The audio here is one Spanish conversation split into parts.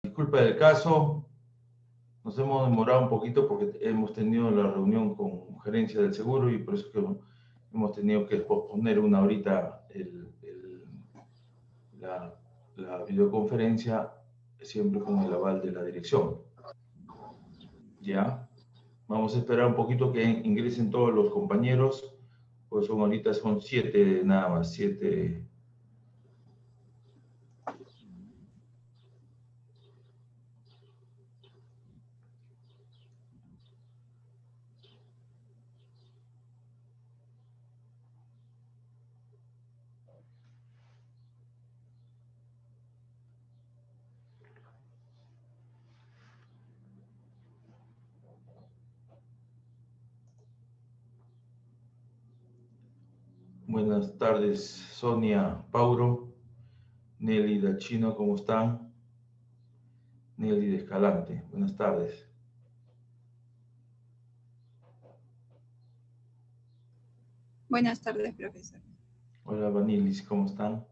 Disculpa del caso, nos hemos demorado un poquito porque hemos tenido la reunión con gerencia del seguro y por eso que hemos tenido que posponer una horita la videoconferencia, siempre con el aval de la dirección. ¿Ya? Vamos a esperar un poquito que ingresen todos los compañeros, pues ahorita son 7 nada más, 7. Buenas tardes, Sonia, Pauro, Nelly Dachino, ¿cómo están? Nelly de Escalante, buenas tardes. Buenas tardes, profesor. Hola, Vanilis, ¿cómo están?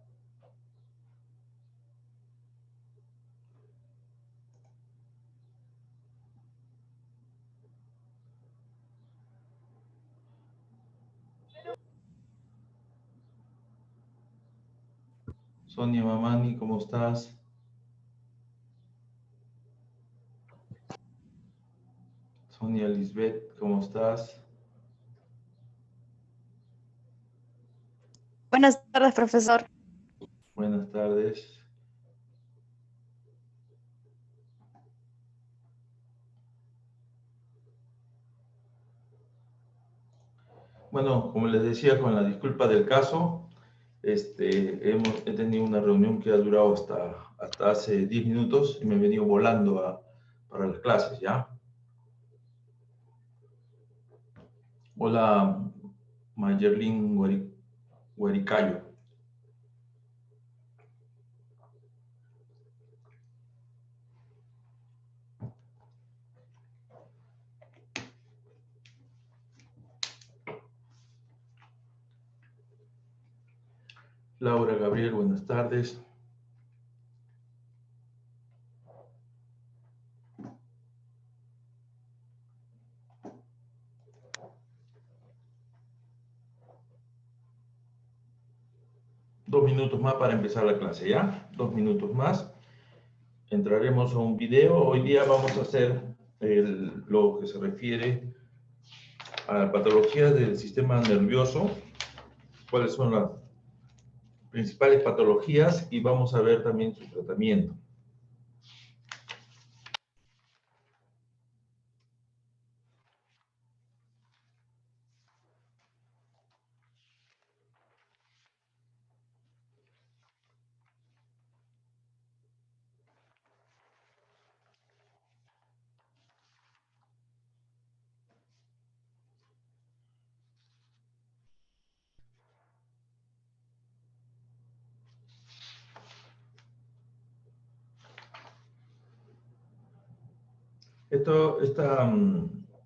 Sonia Mamani, ¿cómo estás? Sonia Lisbeth, ¿cómo estás? Buenas tardes, profesor. Buenas tardes. Bueno, como les decía, con la disculpa del caso, he tenido una reunión que ha durado hasta hace 10 minutos y me he venido volando para las clases, ¿ya? Hola, Mayerlin Huaricayo. Laura Gabriel, buenas tardes. Dos minutos más para empezar la clase, ¿ya? 2 minutos más. Entraremos a un video. Hoy día vamos a hacer lo que se refiere a patologías del sistema nervioso, cuáles son las principales patologías y vamos a ver también su tratamiento.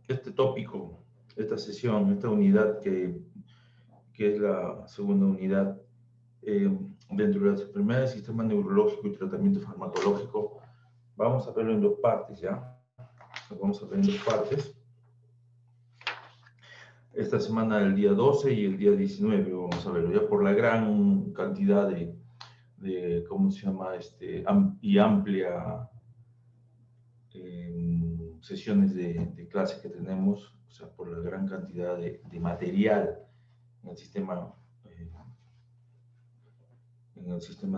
Este tópico, esta sesión, esta unidad que es la segunda unidad dentro de las enfermedades del sistema neurológico y tratamiento farmacológico, vamos a verlo en dos partes, ¿ya? Vamos a ver en dos partes. Esta semana, el día 12 y el día 19, vamos a verlo, ya por la gran cantidad ¿cómo se llama? Y amplia sesiones de clases que tenemos, o sea, por la gran cantidad de material en el sistema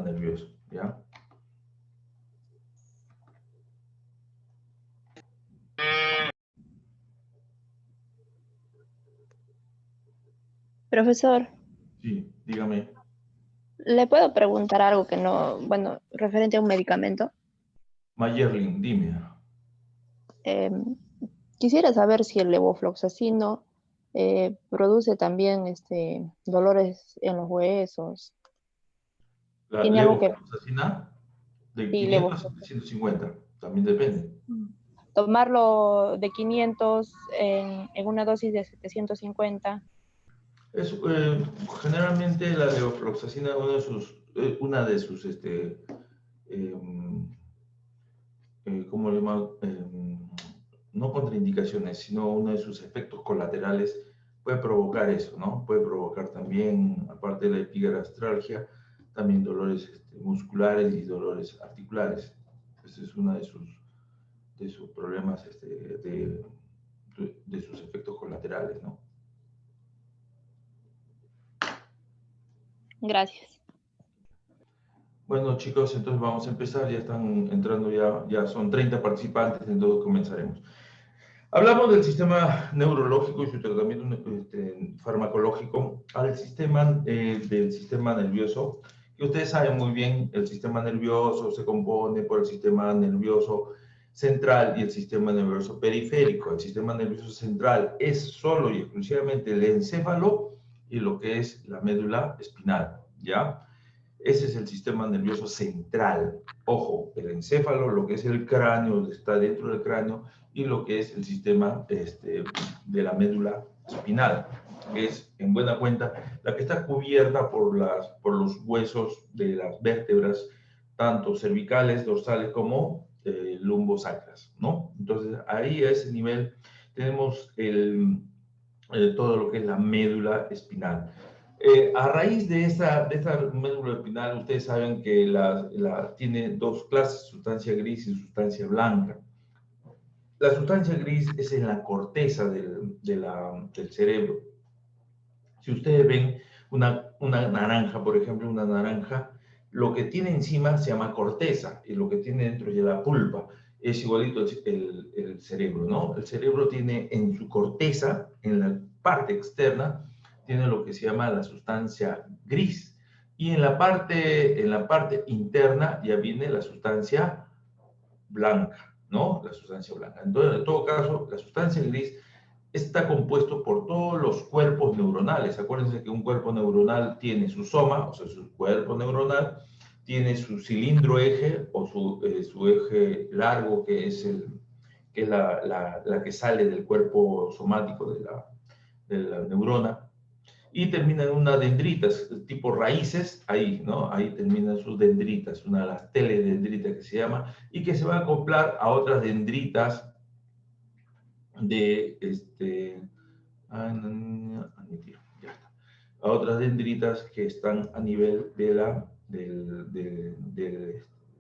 nervioso, ¿ya? Profesor, Sí, dígame. ¿le puedo preguntar algo que no, bueno, referente a un medicamento? Mayerlin, dime. Quisiera saber si el levofloxacino produce también dolores en los huesos. La ¿Tiene algo que levofloxacina de sí, 500 a 750, también depende. tomarlo de 500 en una dosis de 750? Generalmente la levofloxacina, una de sus como le llamo, no contraindicaciones, sino uno de sus efectos colaterales puede provocar eso, ¿no? Puede provocar también, aparte de la epigastralgia, también dolores musculares y dolores articulares. Ese es uno de sus problemas, de sus efectos colaterales, ¿no? Gracias. Bueno, chicos, entonces vamos a empezar. Ya están entrando, ya son 30 participantes, entonces comenzaremos. Hablamos del sistema neurológico y su tratamiento farmacológico al del sistema nervioso. Y ustedes saben muy bien, el sistema nervioso se compone por el sistema nervioso central y el sistema nervioso periférico. El sistema nervioso central es solo y exclusivamente el encéfalo y lo que es la médula espinal, ¿ya? Ese es el sistema nervioso central. Ojo, el encéfalo, lo que es el cráneo, está dentro del cráneo, y lo que es el sistema de la médula espinal, que es, en buena cuenta, la que está cubierta por los huesos de las vértebras, tanto cervicales, dorsales, como lumbosacras, ¿no? Entonces, ahí a ese nivel tenemos todo lo que es la médula espinal. A raíz de esta médula espinal, ustedes saben que tiene dos clases, sustancia gris y sustancia blanca. La sustancia gris es en la corteza del cerebro. Si ustedes ven una naranja, por ejemplo, una naranja, lo que tiene encima se llama corteza y lo que tiene dentro es la pulpa. Es igualito el cerebro, ¿no? El cerebro tiene en su corteza, en la parte externa, tiene lo que se llama la sustancia gris. Y en la parte interna ya viene la sustancia blanca, ¿no? La sustancia blanca. Entonces, en todo caso, la sustancia gris está compuesto por todos los cuerpos neuronales. Acuérdense que un cuerpo neuronal tiene su soma, o sea, su cuerpo neuronal, tiene su cilindro eje o su eje largo, que es la que sale del cuerpo somático de la neurona, y termina en unas dendritas, tipo raíces, ahí, ¿no? Ahí terminan sus dendritas, una de las teledendritas que se llama, y que se va a acoplar a otras dendritas a otras dendritas que están a nivel de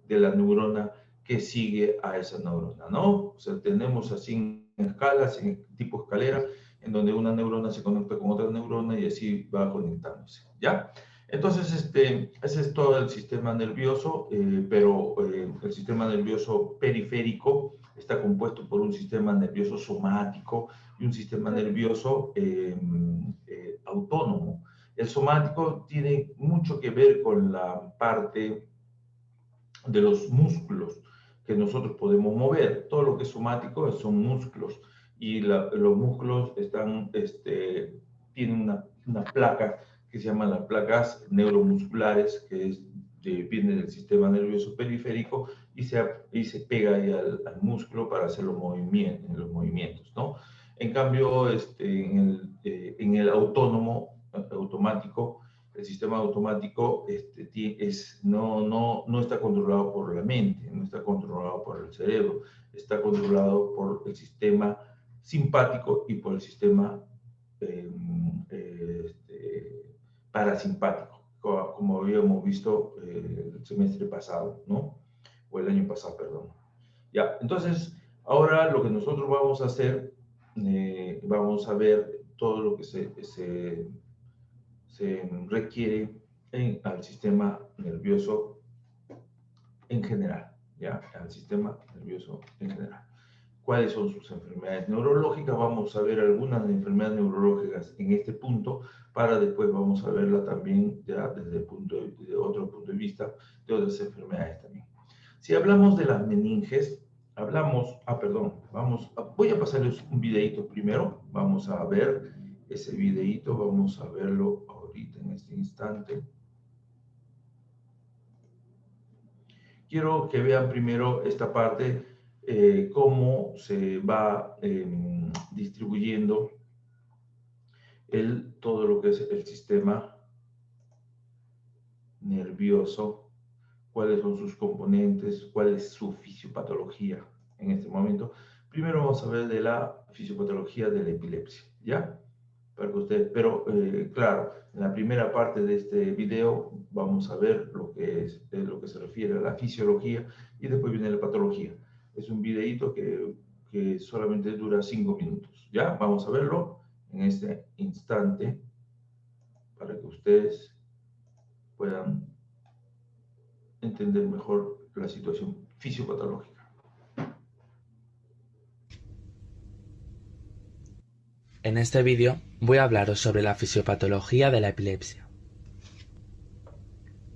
la neurona que sigue a esa neurona, ¿no? O sea, tenemos así en escalas, en tipo escalera, en donde una neurona se conecta con otra neurona y así va conectándose, ¿ya? Entonces, ese es todo el sistema nervioso, pero el sistema nervioso periférico está compuesto por un sistema nervioso somático y un sistema nervioso autónomo. El somático tiene mucho que ver con la parte de los músculos que nosotros podemos mover. Todo lo que es somático son músculos y los músculos tienen una placa que se llama las placas neuromusculares, que viene del sistema nervioso periférico y se pega ahí al músculo para hacer los movimientos, ¿no? En cambio, en el automático, el sistema automático no está controlado por la mente, no está controlado por el cerebro, está controlado por el sistema simpático y por el sistema parasimpático, como habíamos visto el semestre pasado, ¿no? O el año pasado, perdón. Ya, entonces, ahora lo que nosotros vamos a hacer, vamos a ver todo lo que se requiere al sistema nervioso en general, ¿ya? Al sistema nervioso en general. ¿Cuáles son sus enfermedades neurológicas? Vamos a ver algunas enfermedades neurológicas en este punto, para después vamos a verla también ya desde otro punto de vista de otras enfermedades también. Si hablamos de las meninges, voy a pasarles un videito primero, vamos a ver ese videito, vamos a verlo ahorita en este instante. Quiero que vean primero esta parte, cómo se va distribuyendo todo lo que es el sistema nervioso, cuáles son sus componentes, cuál es su fisiopatología, en este momento. Primero vamos a ver de la fisiopatología de la epilepsia, ¿ya? Para que ustedes, pero claro, en la primera parte de este video vamos a ver lo que es lo que se refiere a la fisiología y después viene la patología. Es un videíto que solamente dura 5 minutos, ¿ya? Vamos a verlo en este instante para que ustedes puedan entender mejor la situación fisiopatológica. En este vídeo voy a hablaros sobre la fisiopatología de la epilepsia.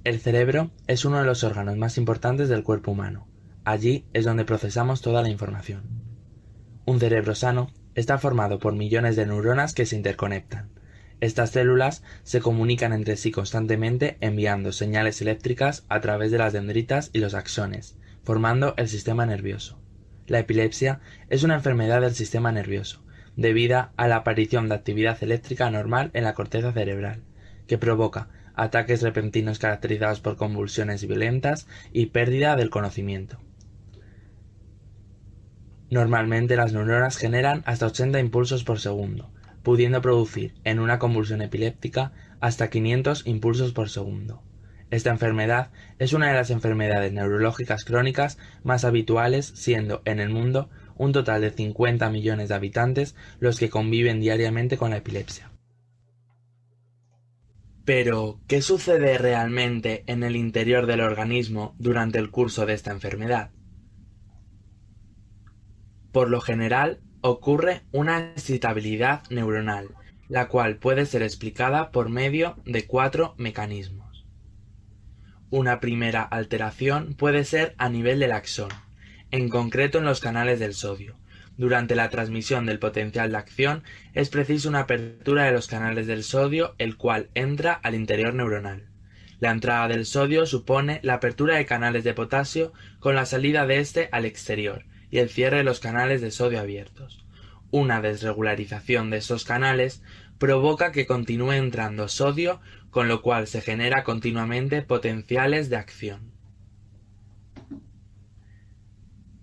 El cerebro es uno de los órganos más importantes del cuerpo humano. Allí es donde procesamos toda la información. Un cerebro sano está formado por millones de neuronas que se interconectan. Estas células se comunican entre sí constantemente enviando señales eléctricas a través de las dendritas y los axones, formando el sistema nervioso. La epilepsia es una enfermedad del sistema nervioso, debida a la aparición de actividad eléctrica anormal en la corteza cerebral, que provoca ataques repentinos caracterizados por convulsiones violentas y pérdida del conocimiento. Normalmente las neuronas generan hasta 80 impulsos por segundo, pudiendo producir en una convulsión epiléptica hasta 500 impulsos por segundo. Esta enfermedad es una de las enfermedades neurológicas crónicas más habituales, siendo en el mundo un total de 50 millones de habitantes los que conviven diariamente con la epilepsia. Pero, ¿qué sucede realmente en el interior del organismo durante el curso de esta enfermedad? Por lo general, ocurre una excitabilidad neuronal, la cual puede ser explicada por medio de 4 mecanismos. Una primera alteración puede ser a nivel del axón, en concreto en los canales del sodio. Durante la transmisión del potencial de acción es preciso una apertura de los canales del sodio, el cual entra al interior neuronal. La entrada del sodio supone la apertura de canales de potasio con la salida de este al exterior y el cierre de los canales de sodio abiertos. Una desregularización de estos canales provoca que continúe entrando sodio, con lo cual se genera continuamente potenciales de acción.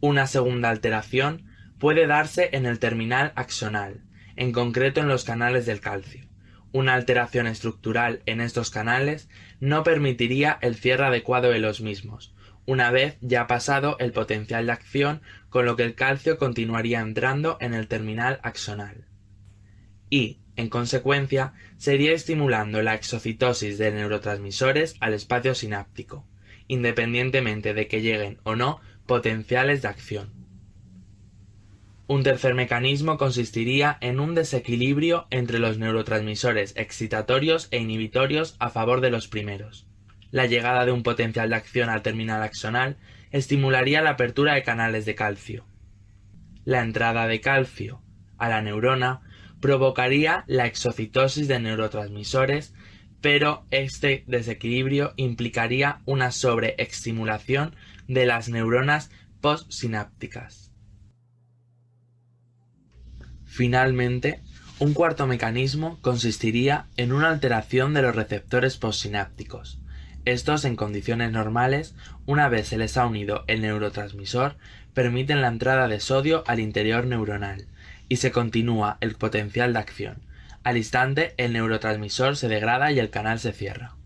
Una segunda alteración puede darse en el terminal axonal, en concreto en los canales del calcio. Una alteración estructural en estos canales no permitiría el cierre adecuado de los mismos, una vez ya pasado el potencial de acción, con lo que el calcio continuaría entrando en el terminal axonal. Y, en consecuencia, sería estimulando la exocitosis de neurotransmisores al espacio sináptico, independientemente de que lleguen o no potenciales de acción. Un tercer mecanismo consistiría en un desequilibrio entre los neurotransmisores excitatorios e inhibitorios a favor de los primeros. La llegada de un potencial de acción al terminal axonal estimularía la apertura de canales de calcio. La entrada de calcio a la neurona provocaría la exocitosis de neurotransmisores, pero este desequilibrio implicaría una sobreestimulación de las neuronas postsinápticas. Finalmente, un cuarto mecanismo consistiría en una alteración de los receptores postsinápticos. Estos, en condiciones normales, una vez se les ha unido el neurotransmisor, permiten la entrada de sodio al interior neuronal y se continúa el potencial de acción. Al instante, el neurotransmisor se degrada y el canal se cierra.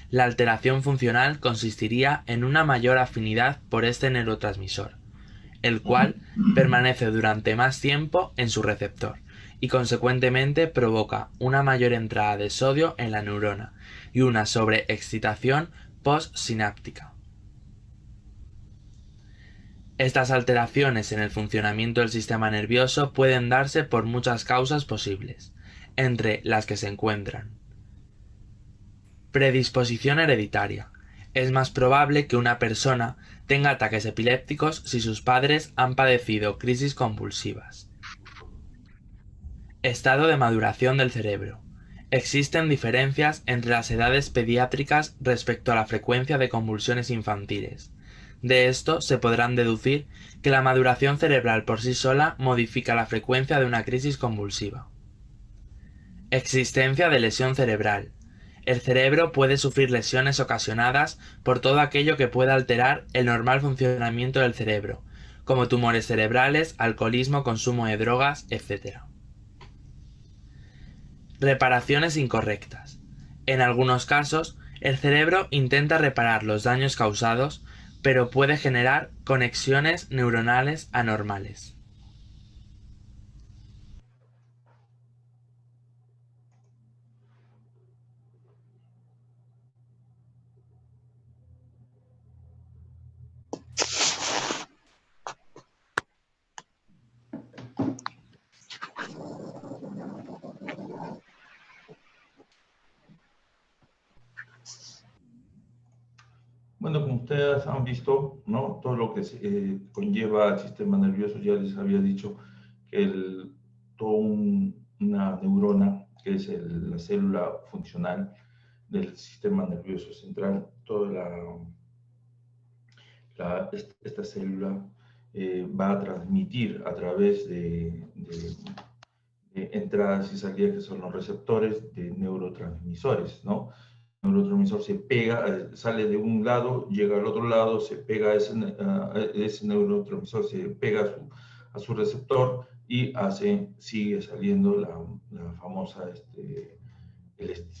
La alteración funcional consistiría en una mayor afinidad por este neurotransmisor, el cual permanece durante más tiempo en su receptor y consecuentemente provoca una mayor entrada de sodio en la neurona y una sobreexcitación postsináptica. Estas alteraciones en el funcionamiento del sistema nervioso pueden darse por muchas causas posibles, entre las que se encuentran: predisposición hereditaria. Es más probable que una persona tenga ataques epilépticos si sus padres han padecido crisis convulsivas. Estado de maduración del cerebro. Existen diferencias entre las edades pediátricas respecto a la frecuencia de convulsiones infantiles. De esto se podrán deducir que la maduración cerebral por sí sola modifica la frecuencia de una crisis convulsiva. Existencia de lesión cerebral. El cerebro puede sufrir lesiones ocasionadas por todo aquello que pueda alterar el normal funcionamiento del cerebro, como tumores cerebrales, alcoholismo, consumo de drogas, etc. Reparaciones incorrectas. En algunos casos, el cerebro intenta reparar los daños causados, pero puede generar conexiones neuronales anormales. Bueno, como ustedes han visto, ¿no? Todo lo que conlleva el sistema nervioso, ya les había dicho que una neurona, que es la célula funcional del sistema nervioso central, esta célula va a transmitir a través de entradas y salidas que son los receptores de neurotransmisores, ¿no? El neurotransmisor se pega, sale de un lado, llega al otro lado, se pega ese neurotransmisor, se pega a su receptor y sigue saliendo el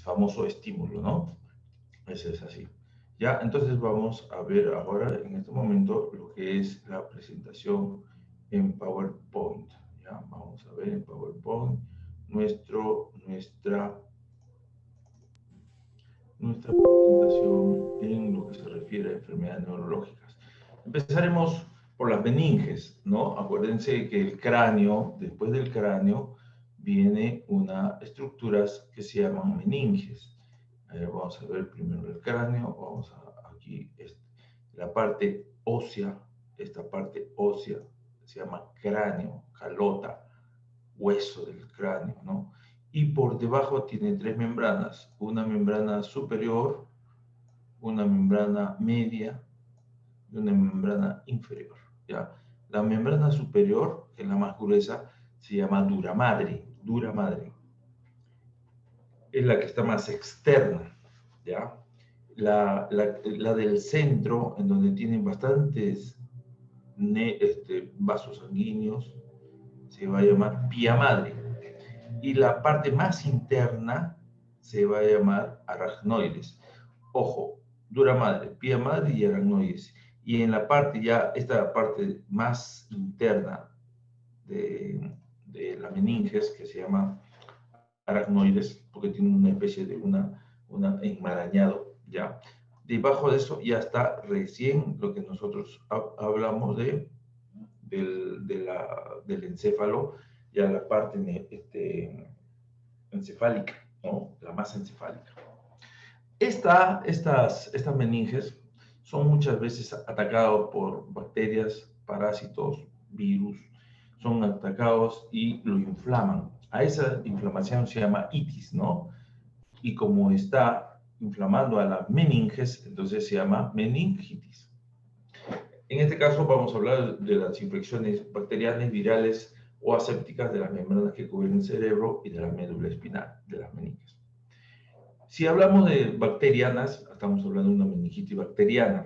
famoso estímulo, ¿no? Ese es así. Ya, entonces vamos a ver ahora, en este momento, lo que es la presentación en PowerPoint. Ya, vamos a ver en PowerPoint nuestra presentación en lo que se refiere a enfermedades neurológicas. Empezaremos por las meninges, ¿no? Acuérdense que el cráneo, después del cráneo, viene unas estructuras que se llaman meninges. Vamos a ver primero el cráneo, vamos a aquí, la parte ósea, esta parte ósea se llama cráneo, calota, hueso del cráneo, ¿no? Y por debajo tiene tres membranas, una membrana superior, una membrana media y una membrana inferior, ¿ya? La membrana superior, que es la más gruesa, se llama dura madre, es la que está más externa, ¿ya? La del centro, en donde tienen bastantes vasos sanguíneos, se va a llamar pía madre. Y la parte más interna se va a llamar aracnoides. Ojo, dura madre, pía madre y aracnoides. Y en la parte esta parte más interna de la meninges, que se llama aracnoides, porque tiene una especie de una enmarañado, ¿ya? Debajo de eso ya está recién lo que nosotros hablamos del encéfalo, ya la parte encefálica, ¿no? La masa encefálica. Estas meninges son muchas veces atacados por bacterias, parásitos, virus, son atacados y lo inflaman. A esa inflamación se llama itis, ¿no? Y como está inflamando a las meninges, entonces se llama meningitis. En este caso vamos a hablar de las infecciones bacterianas, virales o asépticas de las membranas que cubren el cerebro y de la médula espinal, de las meninges. Si hablamos de bacterianas, estamos hablando de una meningitis bacteriana.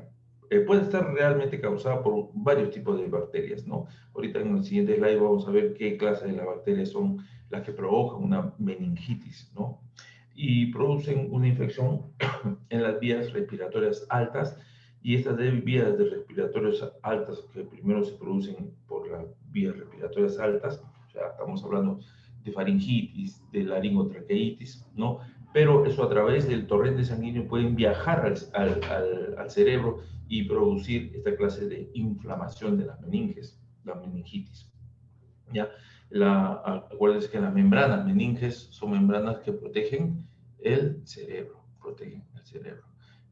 Puede estar realmente causada por varios tipos de bacterias, ¿no? Ahorita en el siguiente slide vamos a ver qué clase de las bacterias son las que provocan una meningitis, ¿no? Y producen una infección en las vías respiratorias altas, y estas vías respiratorias altas que primero se producen por las vías respiratorias altas, o sea, estamos hablando de faringitis, de laringotraqueitis, ¿no? Pero eso a través del torrente sanguíneo pueden viajar al cerebro y producir esta clase de inflamación de las meninges, la meningitis. ¿Ya? Acuérdense que las membranas meninges son membranas que protegen el cerebro,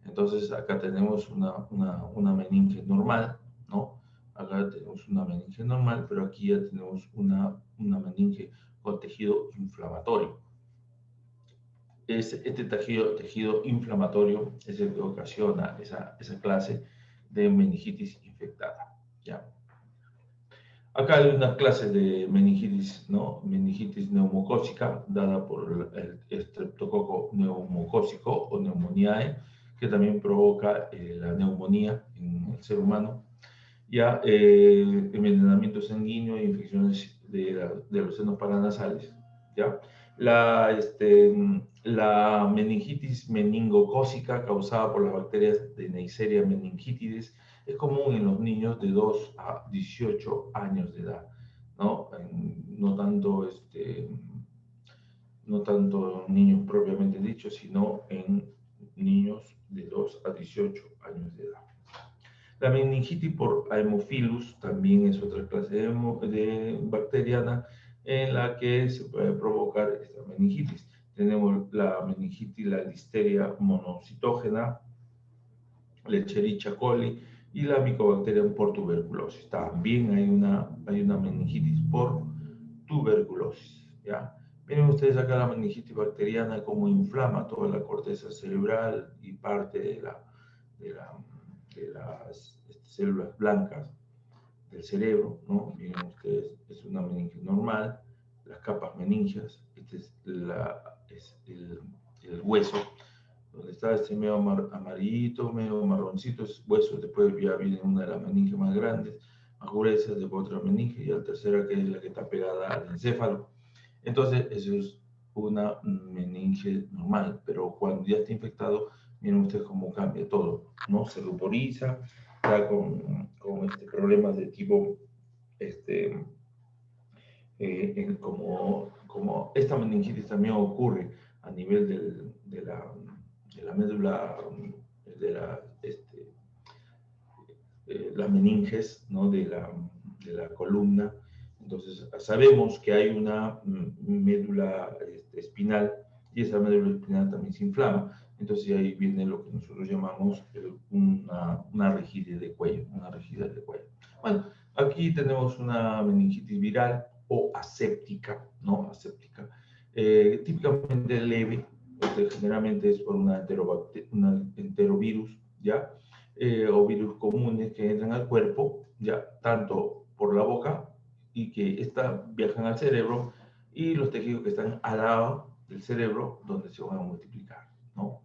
Entonces acá tenemos una meninge normal, ¿no? Acá tenemos una meninge normal, pero aquí ya tenemos una meninge con tejido inflamatorio. Este tejido inflamatorio es el que ocasiona esa clase de meningitis infectada, ¿ya? Acá hay una clase de meningitis, ¿no? Meningitis neumocócica, dada por el estreptococo neumocócico o neumoniae, que también provoca la neumonía en el ser humano. ya envenenamiento sanguíneo e infecciones de los senos paranasales, ya. La meningitis meningocócica causada por las bacterias de Neisseria meningitidis es común en los niños de 2 a 18 años de edad, ¿no? No tanto en niños propiamente dichos, sino en niños de 2 a 18 años de edad. La meningitis por Haemophilus también es otra clase de bacteriana en la que se puede provocar esta meningitis. Tenemos la meningitis, la listeria monocitógena, Escherichia coli y la Mycobacterium por tuberculosis. También hay una meningitis por tuberculosis, ¿ya? Miren ustedes acá la meningitis bacteriana como inflama toda la corteza cerebral y parte de las células blancas del cerebro, ¿no? Miren ustedes, es una meningitis normal, las capas meningias, este es el hueso, donde está este medio amarillito, medio marroncito, es hueso, después ya viene una de las meninges más grandes, más gruesas, después otra meninge, y la tercera que es la que está pegada al encéfalo. Entonces, eso es una meninge normal, pero cuando ya está infectado, miren ustedes cómo cambia todo, ¿no? Se ruboriza, está con problemas de tipo, como esta meningitis también ocurre a nivel de la médula, las meninges, ¿no? de la columna. Entonces, sabemos que hay una médula espinal y esa médula espinal también se inflama. Entonces, ahí viene lo que nosotros llamamos una rigidez de cuello, Bueno, aquí tenemos una meningitis viral o aséptica, ¿no? Aséptica, típicamente leve, generalmente es por un enterovirus, ¿ya? O virus comunes que entran al cuerpo, ya tanto por la boca y que viajan al cerebro y los tejidos que están al lado del cerebro donde se van a multiplicar, ¿no?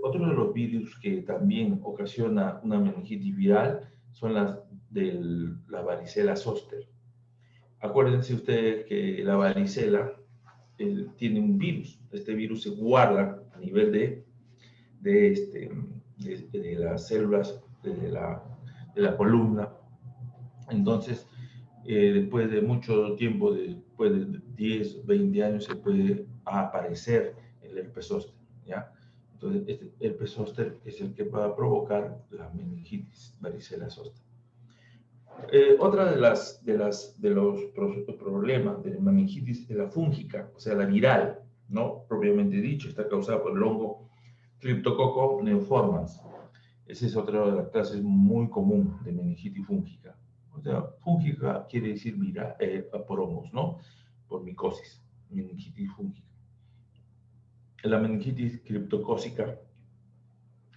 Otro de los virus que también ocasiona una meningitis viral son las de la varicela zoster. Acuérdense ustedes que la varicela tiene un virus. Este virus se guarda a nivel de las células de la columna. Entonces, después de mucho tiempo, después de 10, 20 años, se puede aparecer el herpes zóster, ¿ya? Entonces, este herpes zóster es el que va a provocar la meningitis varicela zoster. Otra de los problemas de la meningitis es la fúngica, o sea, la viral, ¿no? Propiamente dicho, está causada por el hongo Cryptococcus neoformans. Esa es otra de las clases muy común de meningitis fúngica. O sea, fúngica quiere decir viral, por hongos, ¿no? Por micosis, meningitis fúngica. La meningitis criptocócica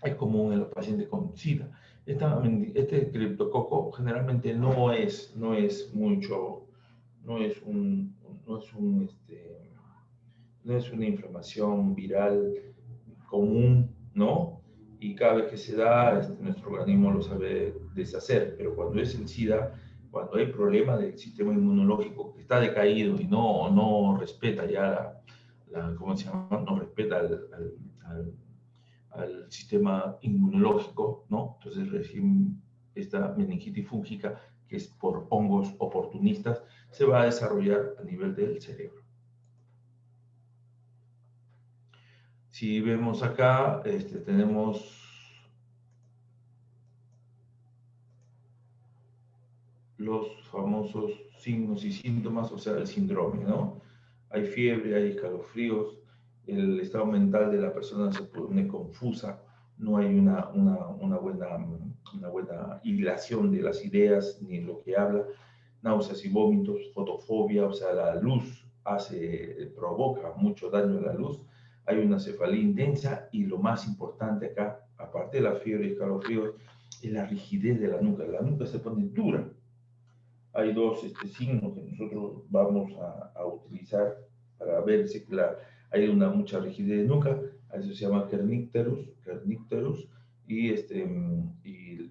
es común en los pacientes con SIDA. Este criptococo generalmente no es una inflamación viral común, ¿no? Y cada vez que se da, nuestro organismo lo sabe deshacer, pero cuando es el SIDA, cuando hay problema del sistema inmunológico que está decaído y no respeta ya ¿cómo se llama? No respeta al sistema inmunológico, ¿no? Entonces recién esta meningitis fúngica, que es por hongos oportunistas, se va a desarrollar a nivel del cerebro. Si vemos acá, tenemos los famosos signos y síntomas, o sea, el síndrome, ¿no? Hay fiebre, hay escalofríos, el estado mental de la persona se pone confusa, no hay una buena hilación de las ideas ni lo que habla, náuseas y vómitos, fotofobia, o sea, la luz provoca mucho daño a la luz, hay una cefalea intensa y lo más importante acá, aparte de la fiebre y escalofríos, es la rigidez de la nuca se pone dura. Hay dos signos que nosotros vamos a utilizar para ver si hay mucha rigidez de nuca. A eso se llama kernicterus y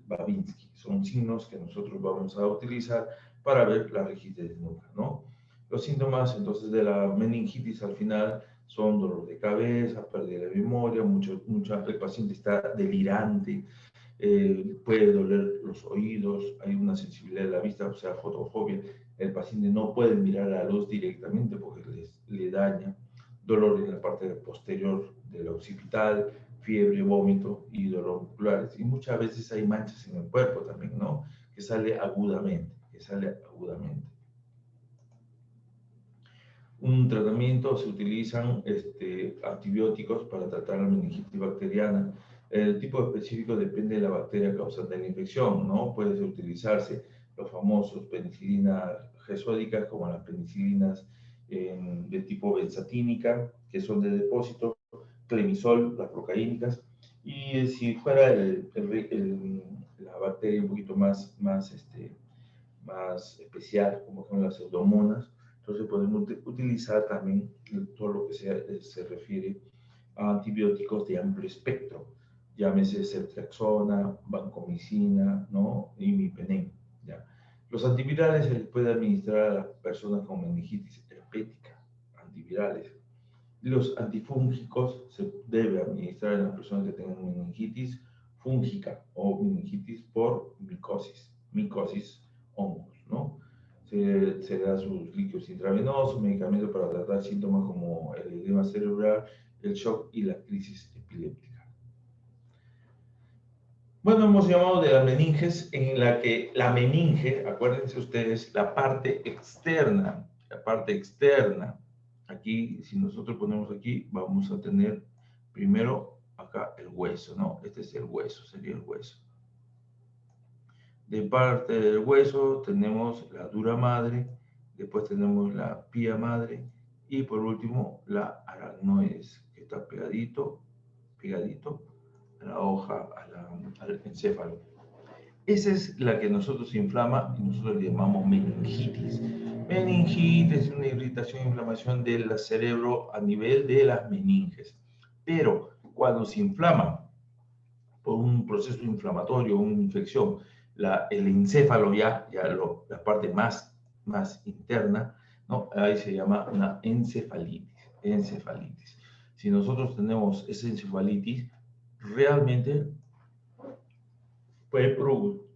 Babinski. son signos que nosotros vamos a utilizar para ver la rigidez nuca, ¿no? Los síntomas entonces de la meningitis al final son dolor de cabeza, pérdida de memoria, el paciente está delirante, puede doler los oídos, hay una sensibilidad de la vista, o sea, fotofobia. El paciente no puede mirar a la luz directamente porque le daña. Dolor en la parte posterior del occipital, fiebre, vómito y dolor musculares. Y muchas veces hay manchas en el cuerpo también, ¿no? Que sale agudamente. Un tratamiento, se utilizan antibióticos para tratar la meningitis bacteriana. El tipo específico depende de la bacteria causante de la infección, ¿no? Puede utilizarse los famosos penicilinas gesódicas, como las penicilinas de tipo benzatínica, que son de depósito, clemisol, las procaínicas, y si fuera la bacteria un poquito más especial, como son las pseudomonas, entonces podemos utilizar también todo lo que se refiere a antibióticos de amplio espectro, llámese ceftriaxona, vancomicina, ¿no? Imipenem, ¿ya? Los antivirales se les puede administrar a las personas con meningitis herpética, antivirales. Los antifúngicos se debe administrar en las personas que tengan meningitis fúngica o meningitis por micosis hongos, ¿no? Se da sus líquidos intravenosos, medicamentos para tratar síntomas como el edema cerebral, el shock y la crisis epiléptica. Bueno, hemos llamado de las meninges, en la que la meninge, acuérdense ustedes, la parte externa, aquí, si nosotros ponemos aquí, vamos a tener primero acá el hueso, ¿no? Este es el hueso, sería el hueso. De parte del hueso tenemos la dura madre, después tenemos la pía madre y por último la aracnoides, que está pegadito a la hoja, al encéfalo. Esa es la que nosotros inflama y nosotros le llamamos meningitis. Meningitis es una irritación e inflamación del cerebro a nivel de las meninges. Pero cuando se inflama por un proceso inflamatorio, una infección, el encéfalo la parte más interna, ¿no? Ahí se llama una encefalitis. Si nosotros tenemos esa encefalitis, realmente puede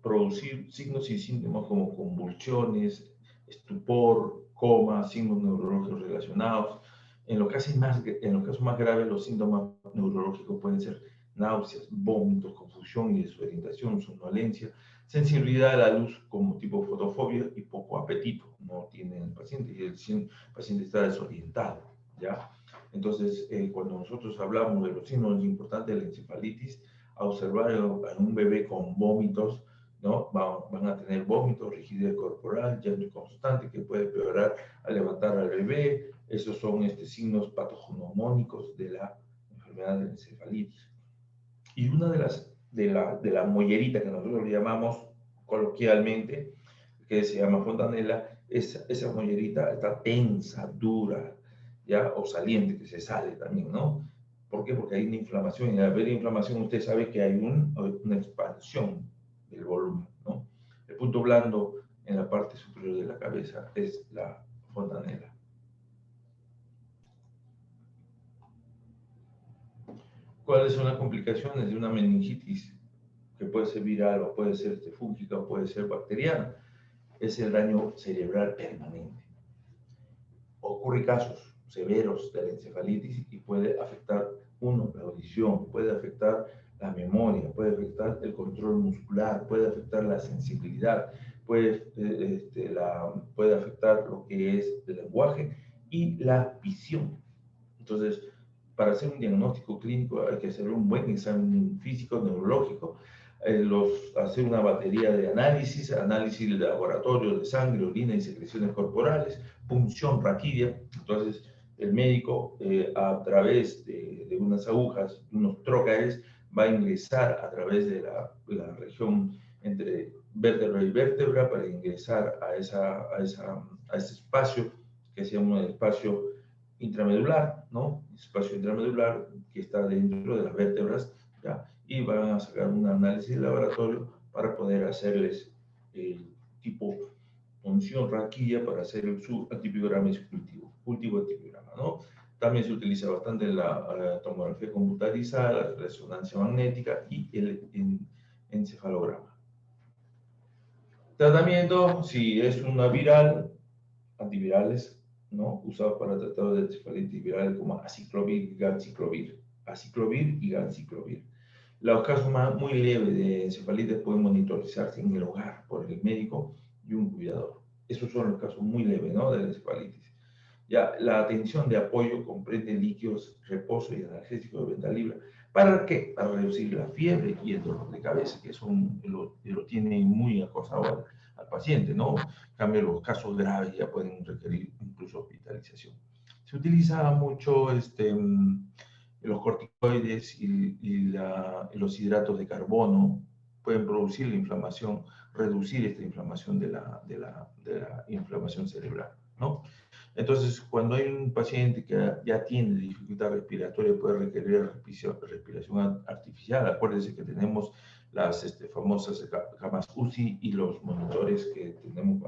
producir signos y síntomas como convulsiones, estupor, coma, signos neurológicos relacionados. En los casos más graves, los síntomas neurológicos pueden ser náuseas, vómitos, confusión y desorientación, somnolencia, sensibilidad a la luz como tipo fotofobia y poco apetito no tiene el paciente y el paciente está desorientado, ¿ya? Entonces, cuando nosotros hablamos de los signos importantes de la encefalitis, a observar en un bebé con vómitos, ¿no? Van a tener vómitos, rigidez corporal, llanto constante que puede empeorar al levantar al bebé. Esos son signos patognomónicos de la enfermedad de la encefalitis. Y una de la mollerita que nosotros le llamamos coloquialmente, que se llama fontanela, esa mollerita está tensa, dura, ¿ya? O saliente, que se sale también, ¿no? ¿Por qué? Porque hay una inflamación. Y al haber inflamación, usted sabe que hay una expansión del volumen, ¿no? El punto blando en la parte superior de la cabeza es la fontanela. ¿Cuáles son las complicaciones de una meningitis? Que puede ser viral o puede ser fúngica o puede ser bacteriana. Es el daño cerebral permanente. Ocurre casos severos de la encefalitis y puede afectar la audición, puede afectar la memoria, puede afectar el control muscular, puede afectar la sensibilidad, puede afectar lo que es el lenguaje y la visión. Entonces, para hacer un diagnóstico clínico hay que hacer un buen examen físico, neurológico, hacer una batería de análisis de laboratorio de sangre, orina y secreciones corporales, punción raquidia. Entonces, el médico, a través de unas agujas, unos trócares, va a ingresar a través de la región entre vértebra y vértebra para ingresar a ese espacio que se llama el espacio intramedular, ¿no? Espacio intramedular que está dentro de las vértebras, ¿ya? Y van a sacar un análisis de laboratorio para poder hacerles el tipo punción raquilla para hacer su antibiograma y su cultivo antibiograma, ¿no? También se utiliza bastante la tomografía computarizada, la resonancia magnética y el encefalograma. Tratamiento, si es una viral, antivirales, ¿no? Usados para tratar de encefalitis viral como aciclovir y ganciclovir. Aciclovir y ganciclovir. Los casos muy leves de encefalitis pueden monitorizarse en el hogar por el médico y un cuidador. Esos son los casos muy leves, ¿no? De la encefalitis. Ya, la atención de apoyo comprende líquidos, reposo y analgésicos de venta libre. ¿Para qué? Para reducir la fiebre y el dolor de cabeza, que lo tiene muy acosado al paciente, ¿no? En cambio, los casos graves ya pueden requerir incluso hospitalización. Se utiliza mucho los corticoides y los hidratos de carbono, pueden producir la inflamación, reducir esta inflamación de la inflamación cerebral, ¿no? Entonces, cuando hay un paciente que ya tiene dificultad respiratoria, puede requerir respiración artificial. Acuérdense que tenemos las famosas camas UCI y los monitores que tenemos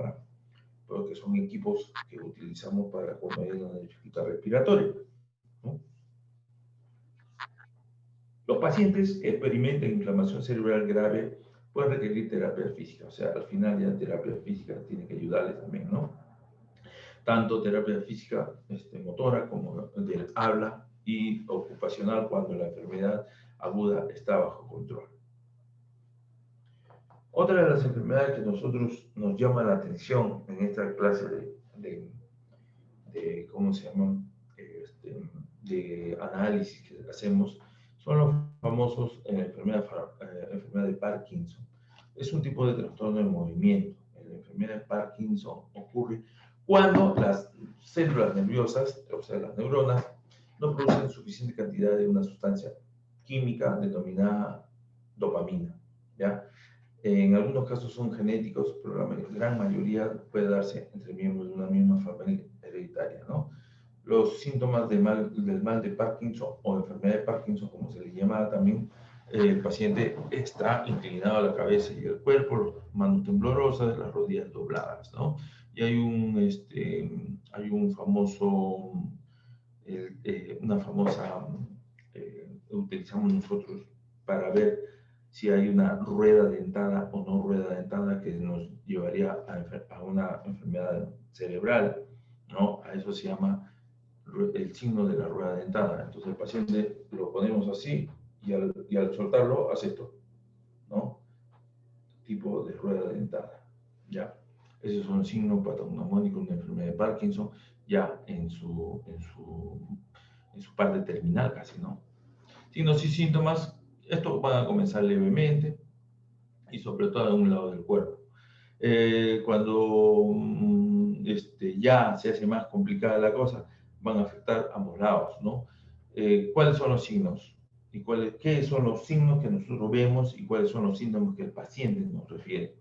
que son equipos que utilizamos para cuando hay una dificultad respiratoria, ¿no? Los pacientes que experimentan inflamación cerebral grave pueden requerir terapia física. O sea, al final ya terapia física tiene que ayudarles también, ¿no? Tanto terapia física motora como del habla y ocupacional cuando la enfermedad aguda está bajo control. Otra de las enfermedades que nos llama la atención en esta clase de ¿cómo se llama? De análisis que hacemos son los famosos enfermedad de Parkinson. Es un tipo de trastorno del movimiento. La enfermedad de Parkinson ocurre cuando las células nerviosas, o sea, las neuronas, no producen suficiente cantidad de una sustancia química denominada dopamina, ¿ya? En algunos casos son genéticos, pero la gran mayoría puede darse entre miembros de una misma familia hereditaria, ¿no? Los síntomas del mal de Parkinson o enfermedad de Parkinson, como se le llama también, el paciente está inclinado a la cabeza y el cuerpo, las manos temblorosas, las rodillas dobladas, ¿no? Y hay un famoso, una famosa, utilizamos nosotros para ver si hay una rueda dentada o no rueda dentada que nos llevaría a una enfermedad cerebral, ¿no? A eso se llama el signo de la rueda dentada. Entonces el paciente lo ponemos así y al soltarlo hace esto, ¿no? Tipo de rueda dentada, ¿ya? Esos son signos patognomónicos de una enfermedad de Parkinson, ya en su parte terminal casi, ¿no? Signos y síntomas, estos van a comenzar levemente y sobre todo en un lado del cuerpo. Cuando ya se hace más complicada la cosa, van a afectar ambos lados, ¿no? ¿Cuáles son los signos? ¿Y qué son los signos que nosotros vemos y cuáles son los síntomas que el paciente nos refiere?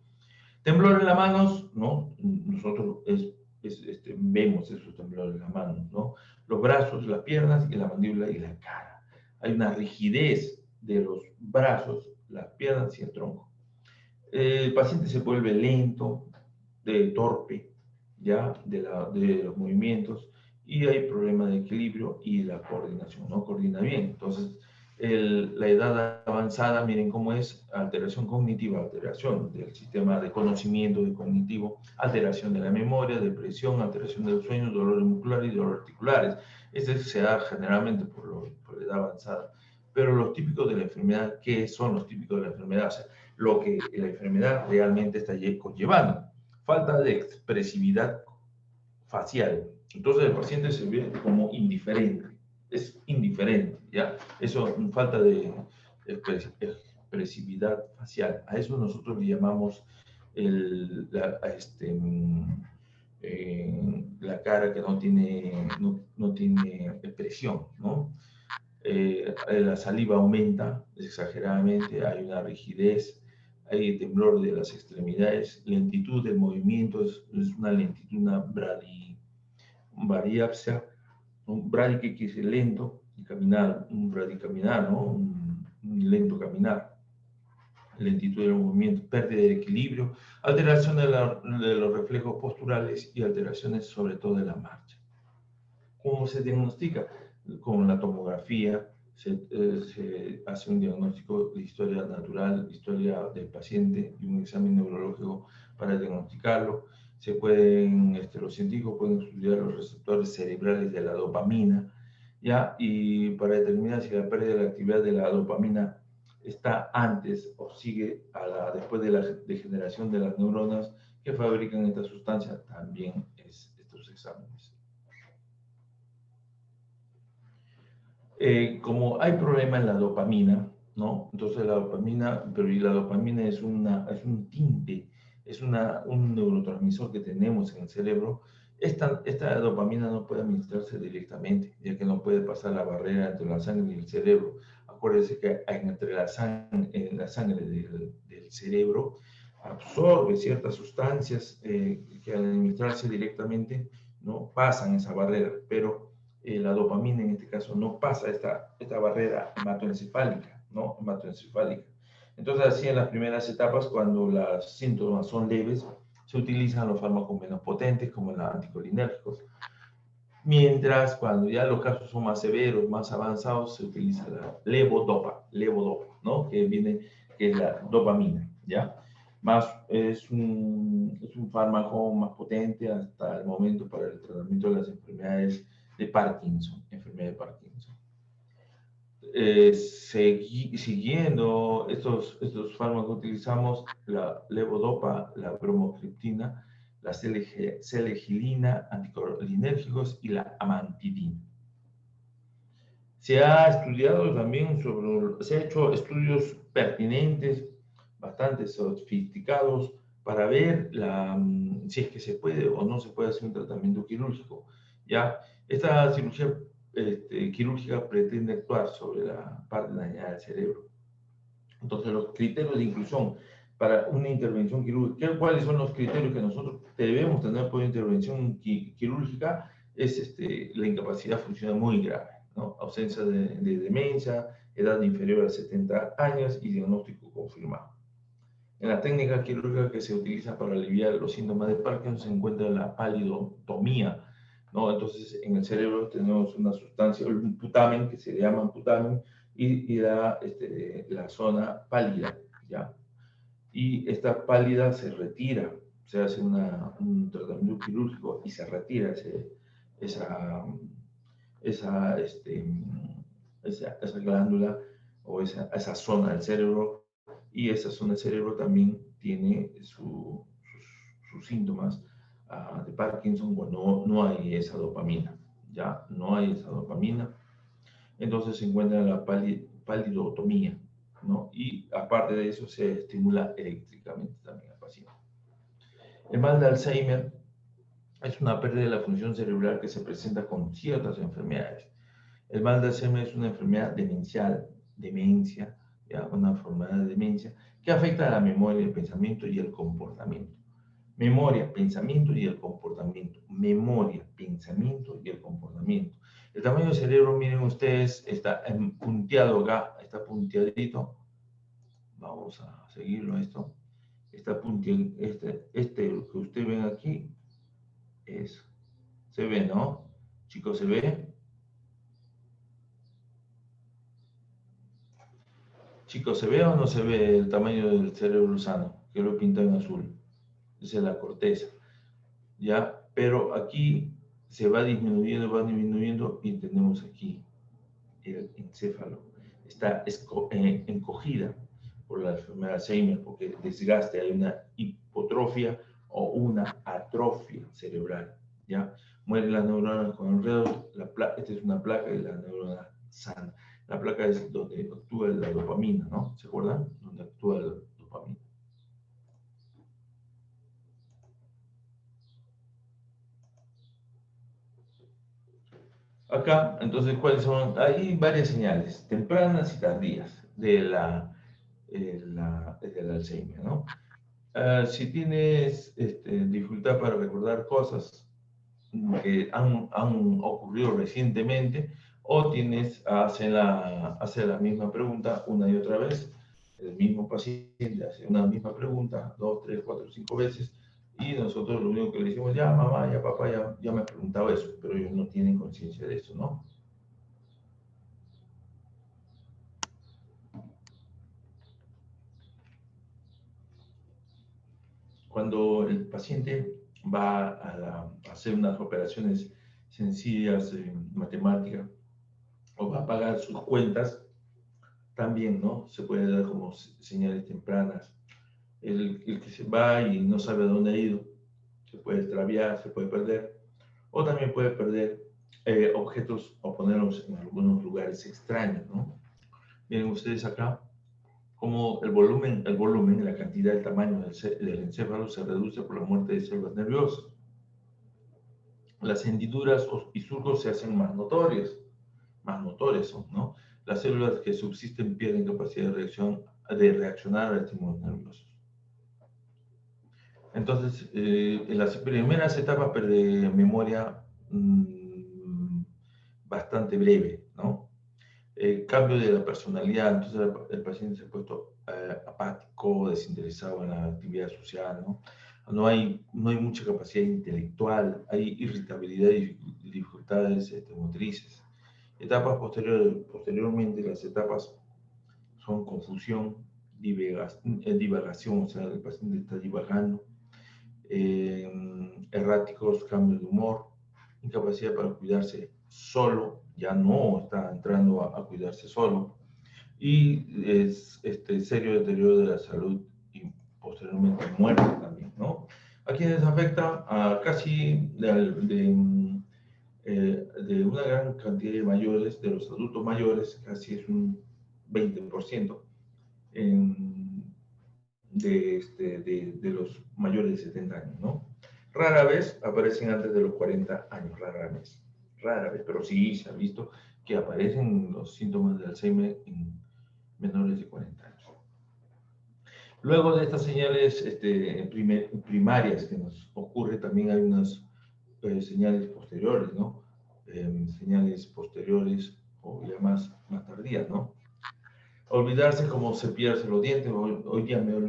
Temblor en las manos, ¿no? Nosotros vemos esos temblores en las manos, ¿no? Los brazos, las piernas y la mandíbula y la cara. Hay una rigidez de los brazos, las piernas y el tronco. El paciente se vuelve lento, torpe, ¿ya? De los movimientos y hay problemas de equilibrio y la coordinación, no coordina bien. Entonces, la edad avanzada, miren cómo es, alteración cognitiva, alteración del sistema de conocimiento de cognitivo, alteración de la memoria, depresión, alteración del sueño, dolores musculares y dolores articulares. Este se da generalmente por la edad avanzada. Pero los típicos de la enfermedad, ¿qué son los típicos de la enfermedad? O sea, lo que la enfermedad realmente está conllevando. Falta de expresividad facial. Entonces el paciente se ve como indiferente. Es indiferente, ¿ya? Eso, falta de expresividad facial. A eso nosotros le llamamos la cara que no tiene expresión, ¿no? La saliva aumenta exageradamente, hay una rigidez, hay temblor de las extremidades, lentitud del movimiento, es una lentitud, una bradiapsia, un bradi que quiere decir lento, y caminar, un bradicaminar, ¿no? Un lento caminar. lentitud del movimiento, pérdida de equilibrio, alteración de los reflejos posturales y alteraciones sobre todo de la marcha. ¿Cómo se diagnostica? Con la tomografía se hace un diagnóstico de historia natural, historia del paciente y un examen neurológico para diagnosticarlo. Los científicos pueden estudiar los receptores cerebrales de la dopamina, ¿ya? Y para determinar si la pérdida de la actividad de la dopamina está antes o sigue después de la degeneración de las neuronas que fabrican esta sustancia, también es estos exámenes. Como hay problema en la dopamina, ¿no? Entonces la dopamina es un tinte, es un neurotransmisor que tenemos en el cerebro. Esta dopamina no puede administrarse directamente, ya que no puede pasar la barrera entre la sangre y el cerebro. Acuérdense que entre la sangre del cerebro absorbe ciertas sustancias que al administrarse directamente no pasan esa barrera, pero la dopamina en este caso no pasa esta barrera hematoencefálica, ¿no? Hematoencefálica. Entonces, así en las primeras etapas, cuando los síntomas son leves, se utilizan los fármacos menos potentes, como los anticolinérgicos. Mientras, cuando ya los casos son más severos, más avanzados, se utiliza la levodopa, ¿no? Que es la dopamina, ¿ya? Es un fármaco más potente hasta el momento para el tratamiento de las enfermedades de Parkinson, enfermedad de Parkinson. Siguiendo estos fármacos, utilizamos la levodopa, la bromocriptina, la selegilina, anticolinérgicos y la amantadina. Se ha estudiado también se ha hecho estudios pertinentes, bastante sofisticados, para ver si es que se puede o no se puede hacer un tratamiento quirúrgico, ¿ya? Esta cirugía quirúrgica pretende actuar sobre la parte dañada del cerebro. Entonces, los criterios de inclusión para una intervención quirúrgica, ¿cuáles son los criterios que nosotros debemos tener por intervención quirúrgica? Es la incapacidad funcional muy grave, ¿no? Ausencia de demencia, edad inferior a 70 años y diagnóstico confirmado. En la técnica quirúrgica que se utiliza para aliviar los síntomas de Parkinson se encuentra la palidotomía, ¿no? Entonces, en el cerebro tenemos una sustancia, un putamen, que se llama putamen, y da la zona pálida, ¿ya? Y esta pálida se retira, se hace un tratamiento quirúrgico y se retira esa glándula o esa zona del cerebro, y esa zona del cerebro también tiene sus síntomas de Parkinson cuando no hay esa dopamina, ya no hay esa dopamina. Entonces se encuentra la palidotomía, ¿no? Y aparte de eso se estimula eléctricamente también al paciente. El mal de Alzheimer es una pérdida de la función cerebral que se presenta con ciertas enfermedades. El mal de Alzheimer es una enfermedad demencia, ¿ya? Una enfermedad de demencia que afecta a la memoria, el pensamiento y el comportamiento. Memoria, pensamiento y el comportamiento. Memoria, pensamiento y el comportamiento. El tamaño del cerebro, miren ustedes, está punteado acá, está punteadito. Vamos a seguirlo esto. Está punteado, lo que ustedes ven aquí se ve, ¿no? Chicos, ¿se ve? Chicos, ¿se ve o no se ve el tamaño del cerebro sano? Que lo he pintado en azul. Esa es la corteza, ¿ya? Pero aquí se va disminuyendo y tenemos aquí el encéfalo. Está encogida por la enfermedad de Alzheimer porque desgaste, hay una hipotrofia o una atrofia cerebral, ¿ya? Mueren las neuronas con enredos, esta es una placa y la neurona sana. La placa es donde actúa la dopamina, ¿no? ¿Se acuerdan? Donde actúa la dopamina. Acá, entonces, ¿cuáles son? Hay varias señales, tempranas y tardías del Alzheimer, ¿no? Si tienes dificultad para recordar cosas que han ocurrido recientemente, o hace la misma pregunta una y otra vez, el mismo paciente hace una misma pregunta 2, 3, 4, 5 veces y nosotros lo único que le decimos, ya mamá, ya papá, ya me han preguntado eso, pero ellos no tienen conciencia de eso, ¿no? Cuando el paciente va a hacer unas operaciones sencillas en matemática o va a pagar sus cuentas, también, ¿no? Se puede dar como señales tempranas. El que se va y no sabe a dónde ha ido, se puede extraviar, se puede perder, o también puede perder objetos o ponerlos en algunos lugares extraños, ¿no? Miren ustedes acá cómo el volumen, la cantidad, el tamaño del encéfalo se reduce por la muerte de células nerviosas. Las hendiduras y surcos se hacen más notorias son, ¿no? Las células que subsisten pierden capacidad de reaccionar a estímulos nerviosos. Entonces, en las primeras etapas de memoria bastante breve, ¿no? Cambio de la personalidad, entonces el paciente se ha puesto apático, desinteresado en la actividad social, ¿no? No hay mucha capacidad intelectual, hay irritabilidad y dificultades motrices. Etapas posteriormente, las etapas son confusión, divagación, o sea, el paciente está divagando, erráticos, cambios de humor, incapacidad para cuidarse solo, ya no está entrando a cuidarse solo, y serio deterioro de la salud y posteriormente muerte también, ¿no? A quienes afecta a casi de una gran cantidad de mayores, de los adultos mayores, casi es un 20% de los mayores de 70 años, ¿no? Rara vez aparecen antes de los 40 años, rara vez, pero sí se ha visto que aparecen los síntomas de Alzheimer en menores de 40 años. Luego de estas señales primarias que nos ocurre, también hay unas señales posteriores, ¿no? Señales posteriores o ya más tardías, ¿no? Olvidarse cómo cepillarse los dientes. Hoy día me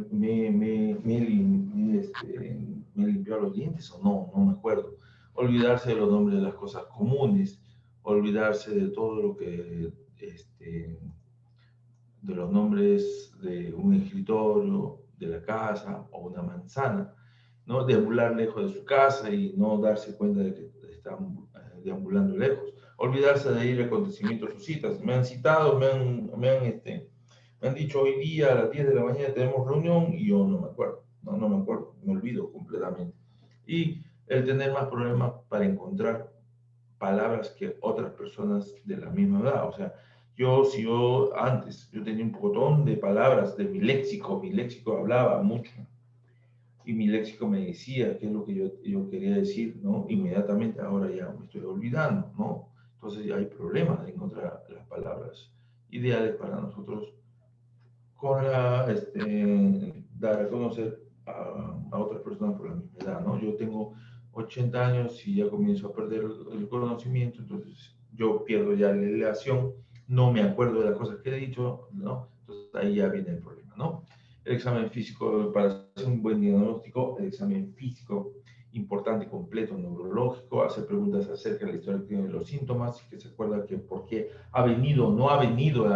limpió los dientes o no me acuerdo. Olvidarse de los nombres de las cosas comunes, olvidarse de todo lo que, de los nombres de un escritorio, de la casa o una manzana, ¿no? Deambular lejos de su casa y no darse cuenta de que están deambulando lejos. Olvidarse de ir a acontecimientos o citas. Me han citado, me han dicho hoy día a las 10 de la mañana tenemos reunión y yo no me acuerdo, no me acuerdo, me olvido completamente. Y el tener más problemas para encontrar palabras que otras personas de la misma edad. O sea, si yo antes, yo tenía un pocotón de palabras de mi léxico hablaba mucho y mi léxico me decía qué es lo que yo quería decir, ¿no? Inmediatamente, ahora ya me estoy olvidando, ¿no? Entonces ya hay problemas de encontrar las palabras ideales para nosotros con dar a conocer a otras personas por la misma edad, ¿no? Yo tengo 80 años y ya comienzo a perder el conocimiento, entonces yo pierdo ya la relación, no me acuerdo de las cosas que he dicho, ¿no? Entonces ahí ya viene el problema, ¿no? El examen físico, para hacer un buen diagnóstico, el examen físico importante, completo, neurológico, hacer preguntas acerca de la historia de los síntomas, que se acuerda que por qué ha venido o no ha venido en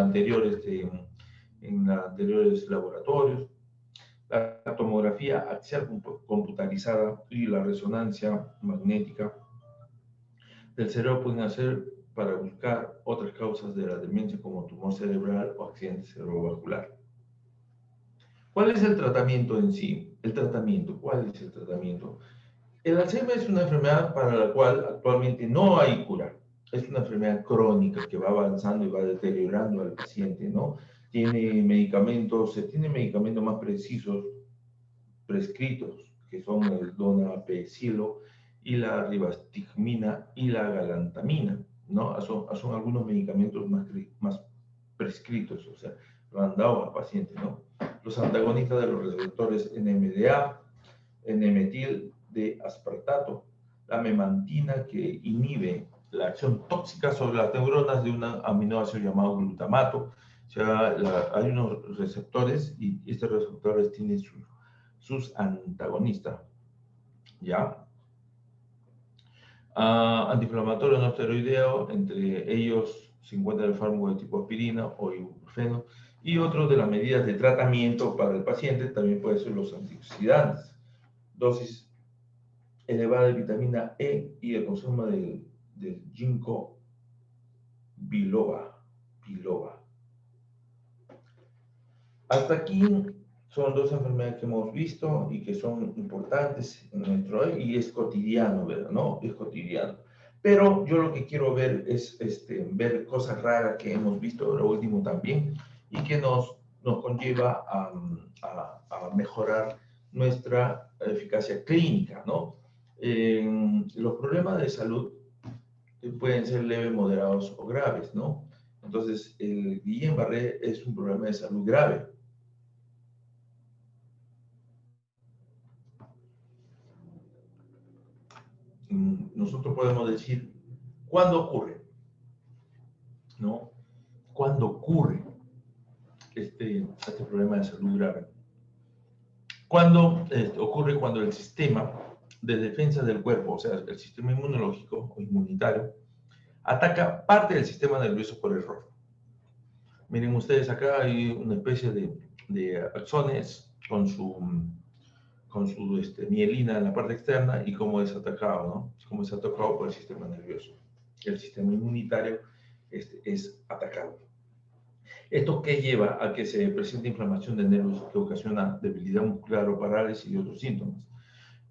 anteriores laboratorios, la tomografía axial computarizada y la resonancia magnética del cerebro pueden hacer para buscar otras causas de la demencia como tumor cerebral o accidente cerebrovascular. ¿Cuál es el tratamiento en sí? ¿Cuál es el tratamiento? El Alzheimer es una enfermedad para la cual actualmente no hay cura. Es una enfermedad crónica que va avanzando y va deteriorando al paciente, ¿no? Tiene medicamentos más precisos prescritos, que son el donapecilo y la ribastigmina y la galantamina, ¿no? Son algunos medicamentos más prescritos, o sea, lo han dado al paciente, ¿no? Los antagonistas de los receptores NMDA, N-metil de aspartato, la memantina, que inhibe la acción tóxica sobre las neuronas de un aminoácido llamado glutamato. sea, hay unos receptores y estos receptores tienen sus antagonistas, ¿ya? Antiinflamatorio no esteroideo, entre ellos se encuentra el fármaco de tipo aspirina o ibuprofeno, y otros de las medidas de tratamiento para el paciente también pueden ser los antioxidantes, dosis elevada de vitamina E y el consumo del ginkgo biloba. Hasta aquí son dos enfermedades que hemos visto y que son importantes en nuestro, y es cotidiano, ¿verdad? ¿No? Es cotidiano. Pero yo lo que quiero ver es ver cosas raras que hemos visto lo último también y que nos conlleva a mejorar nuestra eficacia clínica, ¿no? Los problemas de salud pueden ser leves, moderados o graves, ¿no? Entonces, el Guillain-Barré es un problema de salud grave. Nosotros podemos decir, ¿cuándo ocurre? ¿No? ¿Cuándo ocurre este problema de salud grave? Ocurre cuando el sistema de defensa del cuerpo, o sea, el sistema inmunológico o inmunitario, ataca parte del sistema nervioso por error. Miren ustedes, acá hay una especie de axones con su mielina en la parte externa y cómo es atacado, ¿no? Cómo es atacado por el sistema nervioso. El sistema inmunitario es atacado. ¿Esto qué lleva a que se presente inflamación de nervios que ocasiona debilidad muscular o parálisis y otros síntomas?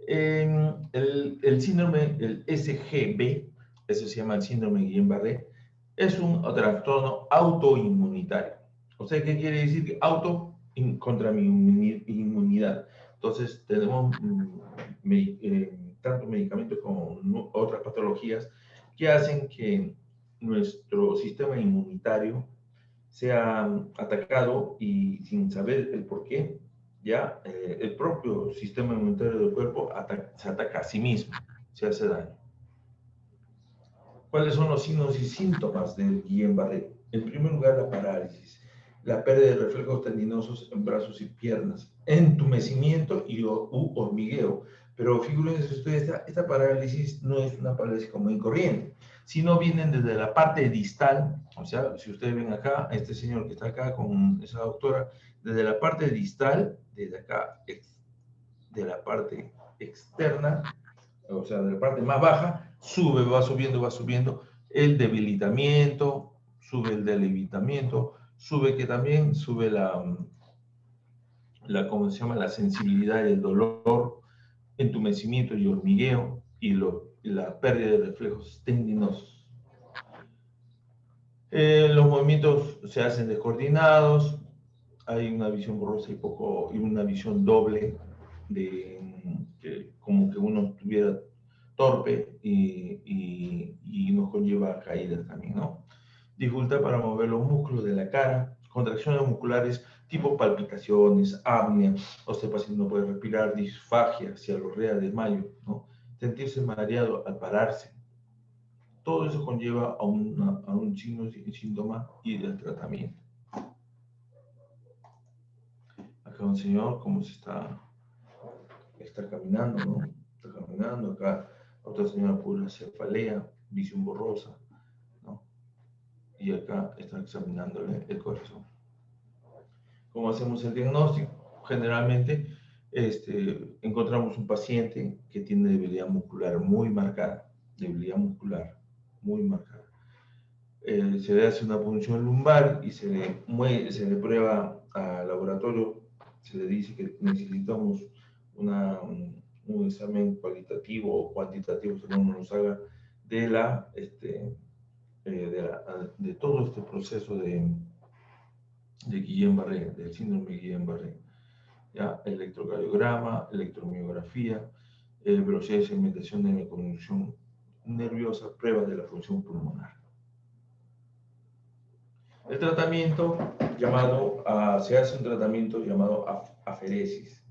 El síndrome, el SGB, eso se llama el síndrome Guillain-Barré, es un trastorno autoinmunitario. O sea, ¿qué quiere decir? Auto contra mi inmunidad. Entonces, tenemos tanto medicamentos como otras patologías que hacen que nuestro sistema inmunitario sea atacado y sin saber el por qué, ya el propio sistema inmunitario del cuerpo se ataca a sí mismo, se hace daño. ¿Cuáles son los signos y síntomas del Guillain-Barré? En primer lugar, la parálisis, la pérdida de reflejos tendinosos en brazos y piernas, entumecimiento y hormigueo. Pero figúrense ustedes, esta parálisis no es una parálisis común y corriente, sino vienen desde la parte distal. O sea, si ustedes ven acá, este señor que está acá con esa doctora, desde la parte distal, desde acá, de la parte externa, o sea, de la parte más baja, sube, va subiendo el debilitamiento, sube el debilitamiento, sube que también sube ¿cómo se llama? La sensibilidad y el dolor, entumecimiento y hormigueo, y la pérdida de reflejos tendinosos. Los movimientos se hacen descoordinados, hay una visión borrosa y una visión doble, como que uno estuviera torpe y nos conlleva a caídas también, ¿no? Dificultad para mover los músculos de la cara, contracciones musculares tipo palpitaciones, apnea, o este paciente no puede respirar, disfagia, cialorrea, desmayo, ¿no? Sentirse mareado al pararse. Todo eso conlleva a un síntoma y del tratamiento. Acá un señor, como se está caminando, ¿no? Está caminando, acá otra señora pura cefalea, visión borrosa, ¿no? Y acá está examinándole el corazón. ¿Cómo hacemos el diagnóstico? Generalmente encontramos un paciente que tiene debilidad muscular muy marcada, se le hace una punción lumbar y se le prueba al laboratorio, se le dice que necesitamos un examen cualitativo o cuantitativo, según uno nos haga, de todo este proceso de Guillain-Barré, del síndrome Guillain-Barré. ¿Ya? Electrocardiograma, electromiografía, velocidad de segmentación de la conducción nerviosa, pruebas de la función pulmonar. El tratamiento se hace un tratamiento llamado aferesis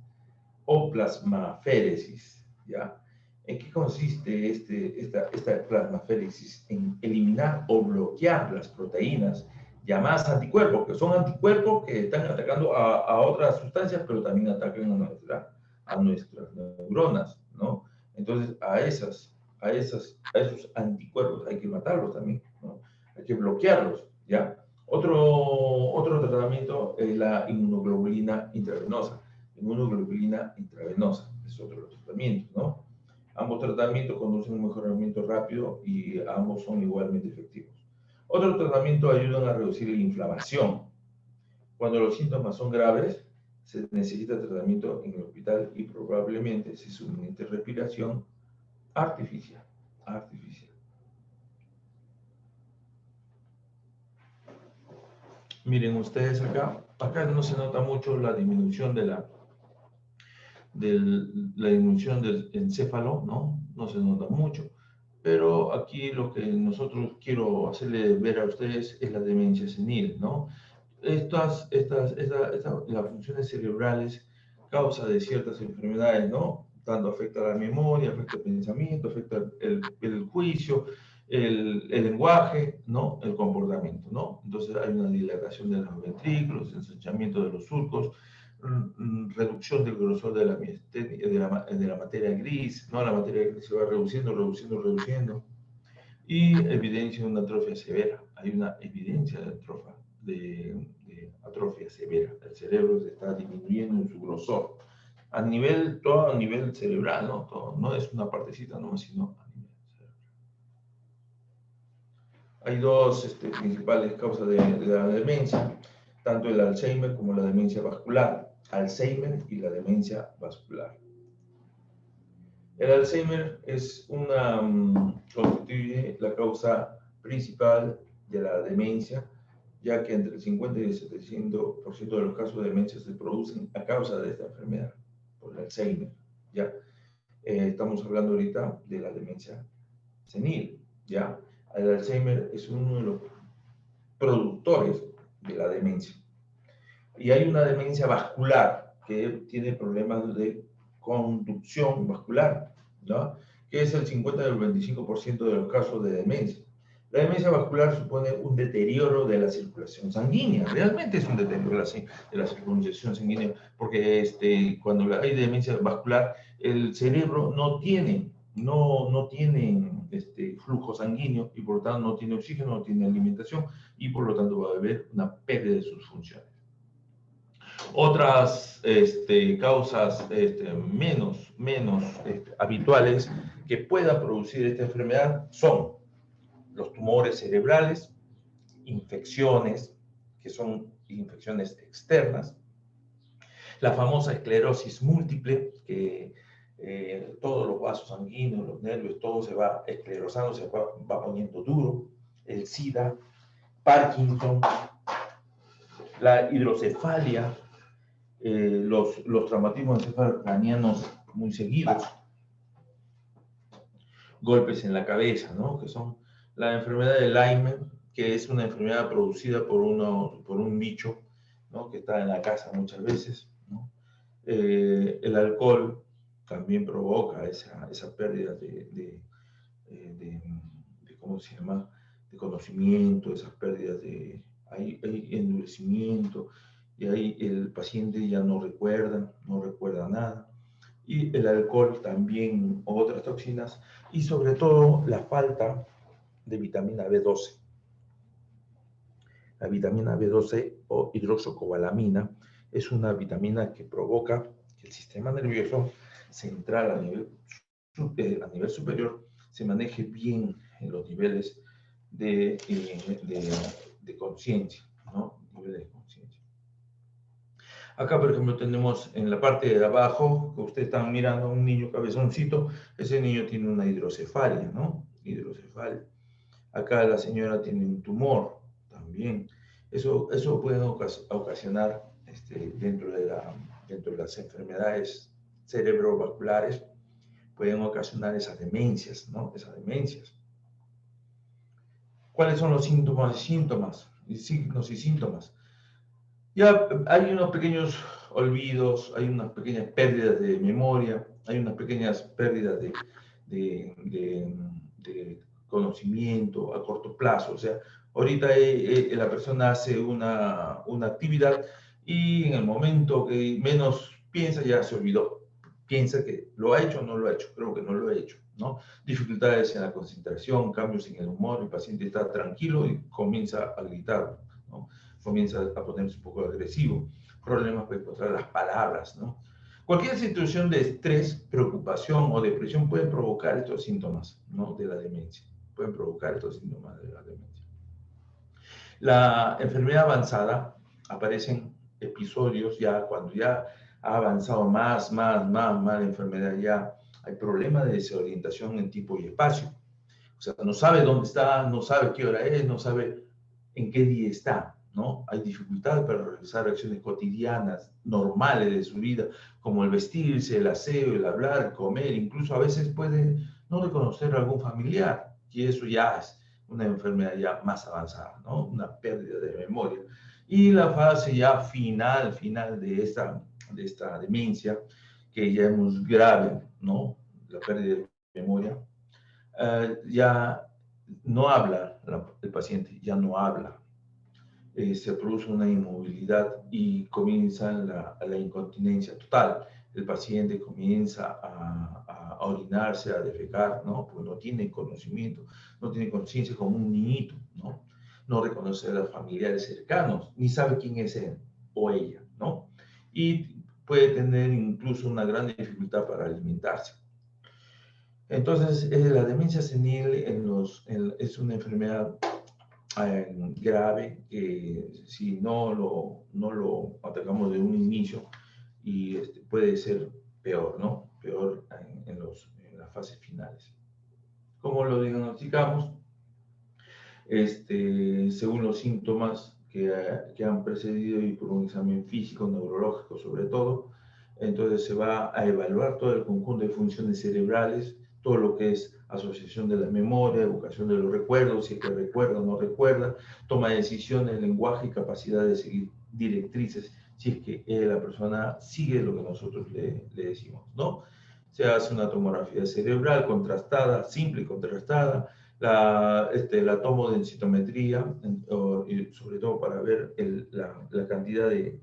o plasmaféresis, ¿ya? ¿En qué consiste esta plasmaféresis? En eliminar o bloquear las proteínas llamadas anticuerpos, que son anticuerpos que están atacando a otras sustancias, pero también atacan a nuestras neuronas, ¿no? Entonces, a esos anticuerpos hay que matarlos también, ¿no? Hay que bloquearlos, ¿ya? Otro tratamiento es la inmunoglobulina intravenosa. Inmunoglobulina intravenosa es otro de los tratamientos, ¿no? Ambos tratamientos conducen a un mejoramiento rápido y ambos son igualmente efectivos. Otro tratamiento ayudan a reducir la inflamación. Cuando los síntomas son graves, se necesita tratamiento en el hospital y probablemente se suministre respiración artificial. Miren ustedes acá no se nota mucho la disminución la disminución del encéfalo, ¿no? No se nota mucho. Pero aquí lo que nosotros quiero hacerle ver a ustedes es la demencia senil, ¿no? Las funciones cerebrales causa de ciertas enfermedades, ¿no? Tanto afecta a la memoria, afecta el pensamiento, afecta el juicio, el lenguaje, ¿no? El comportamiento, ¿no? Entonces hay una dilatación de los ventrículos, ensanchamiento de los surcos, reducción del grosor de la materia gris, ¿no? La materia gris se va reduciendo, y evidencia de una atrofia severa. Hay una evidencia de atrofia severa. El cerebro se está disminuyendo en su grosor. Todo a nivel cerebral, ¿no? Todo, no es una partecita nomás, sino a nivel cerebral. Hay dos principales causas de la demencia, tanto el Alzheimer como la demencia vascular. Alzheimer y la demencia vascular. El Alzheimer constituye la causa principal de la demencia, ya que entre el 50 y el 700% de los casos de demencia se producen a causa de esta enfermedad, por el Alzheimer, ¿ya? Estamos hablando ahorita de la demencia senil, ¿ya? El Alzheimer es uno de los productores de la demencia. Y hay una demencia vascular que tiene problemas de conducción vascular, ¿no? Que es el 50 al 25% de los casos de demencia. La demencia vascular supone un deterioro de la circulación sanguínea. Realmente es un deterioro de la circulación sanguínea, porque cuando hay demencia vascular, el cerebro no tiene flujo sanguíneo y por lo tanto no tiene oxígeno, no tiene alimentación y por lo tanto va a haber una pérdida de sus funciones. Otras causas menos habituales que puedan producir esta enfermedad son los tumores cerebrales, infecciones, que son infecciones externas, la famosa esclerosis múltiple, que todos los vasos sanguíneos, los nervios, todo se va esclerosando, se va poniendo duro, el SIDA, Parkinson, la hidrocefalia, los traumatismos encefalocranianos muy seguidos, golpes en la cabeza, ¿no? Que son la enfermedad de Lyme, que es una enfermedad producida por un bicho, ¿no? Que está en la casa muchas veces, ¿no? El alcohol también provoca esa pérdida ¿cómo se llama? De conocimiento, esas pérdidas hay endurecimiento, y ahí el paciente ya no recuerda nada. Y el alcohol también, otras toxinas, y sobre todo la falta de vitamina B12. La vitamina B12 o hidroxocobalamina es una vitamina que provoca que el sistema nervioso central a nivel superior se maneje bien en los niveles de conciencia, ¿no? Niveles de conciencia. Acá, por ejemplo, tenemos en la parte de abajo, que ustedes están mirando a un niño cabezoncito, ese niño tiene una hidrocefalia, ¿no? Hidrocefalia. Acá la señora tiene un tumor también. Eso puede ocasionar dentro de las enfermedades cerebrovasculares, pueden ocasionar esas demencias, ¿no? Esas demencias. ¿Cuáles son los signos y síntomas? Ya hay unos pequeños olvidos, hay unas pequeñas pérdidas de memoria, hay unas pequeñas pérdidas de conocimiento a corto plazo. O sea, Ahorita la persona hace una actividad y en el momento que menos piensa ya se olvidó. Piensa que lo ha hecho o no lo ha hecho. Creo que no lo ha hecho, ¿no? Dificultades en la concentración, cambios en el humor, el paciente está tranquilo y comienza a gritar, ¿no? Comienza a ponerse un poco agresivo. Problemas para encontrar las palabras, ¿no? Cualquier situación de estrés, preocupación o depresión puede provocar estos síntomas, ¿no? De la demencia. Pueden provocar estos síntomas de la demencia. La enfermedad avanzada aparecen episodios ya cuando ya ha avanzado más la enfermedad, ya hay problemas de desorientación en tiempo y espacio. O sea, no sabe dónde está, no sabe qué hora es, no sabe en qué día está, ¿no? Hay dificultades para realizar acciones cotidianas, normales de su vida, como el vestirse, el aseo, el hablar, el comer, incluso a veces puede no reconocer a algún familiar, y eso ya es una enfermedad ya más avanzada, ¿no? Una pérdida de memoria. Y la fase ya final de esta demencia, que ya es muy grave, ¿no? La pérdida de memoria, ya no habla el paciente, ya no habla. Se produce una inmovilidad y comienza la incontinencia total. El paciente comienza a orinarse, a defecar, ¿no? Porque no tiene conocimiento, no tiene conciencia como un niñito, ¿no? No reconoce a los familiares cercanos, ni sabe quién es él o ella, ¿no? Y puede tener incluso una gran dificultad para alimentarse. Entonces, la demencia senil es una enfermedad grave que si no lo atacamos de un inicio y puede ser peor, ¿no? Peor en las fases finales. ¿Cómo lo diagnosticamos? Según los síntomas que han precedido y por un examen físico, neurológico sobre todo, entonces se va a evaluar todo el conjunto de funciones cerebrales, todo lo que es asociación de la memoria, evocación de los recuerdos, si es que recuerda o no recuerda, toma de decisiones, lenguaje y capacidad de seguir directrices, si es que la persona sigue lo que nosotros le decimos, ¿no? Se hace una tomografía cerebral contrastada, simple y contrastada, la tomo densitometría, sobre todo para ver la cantidad de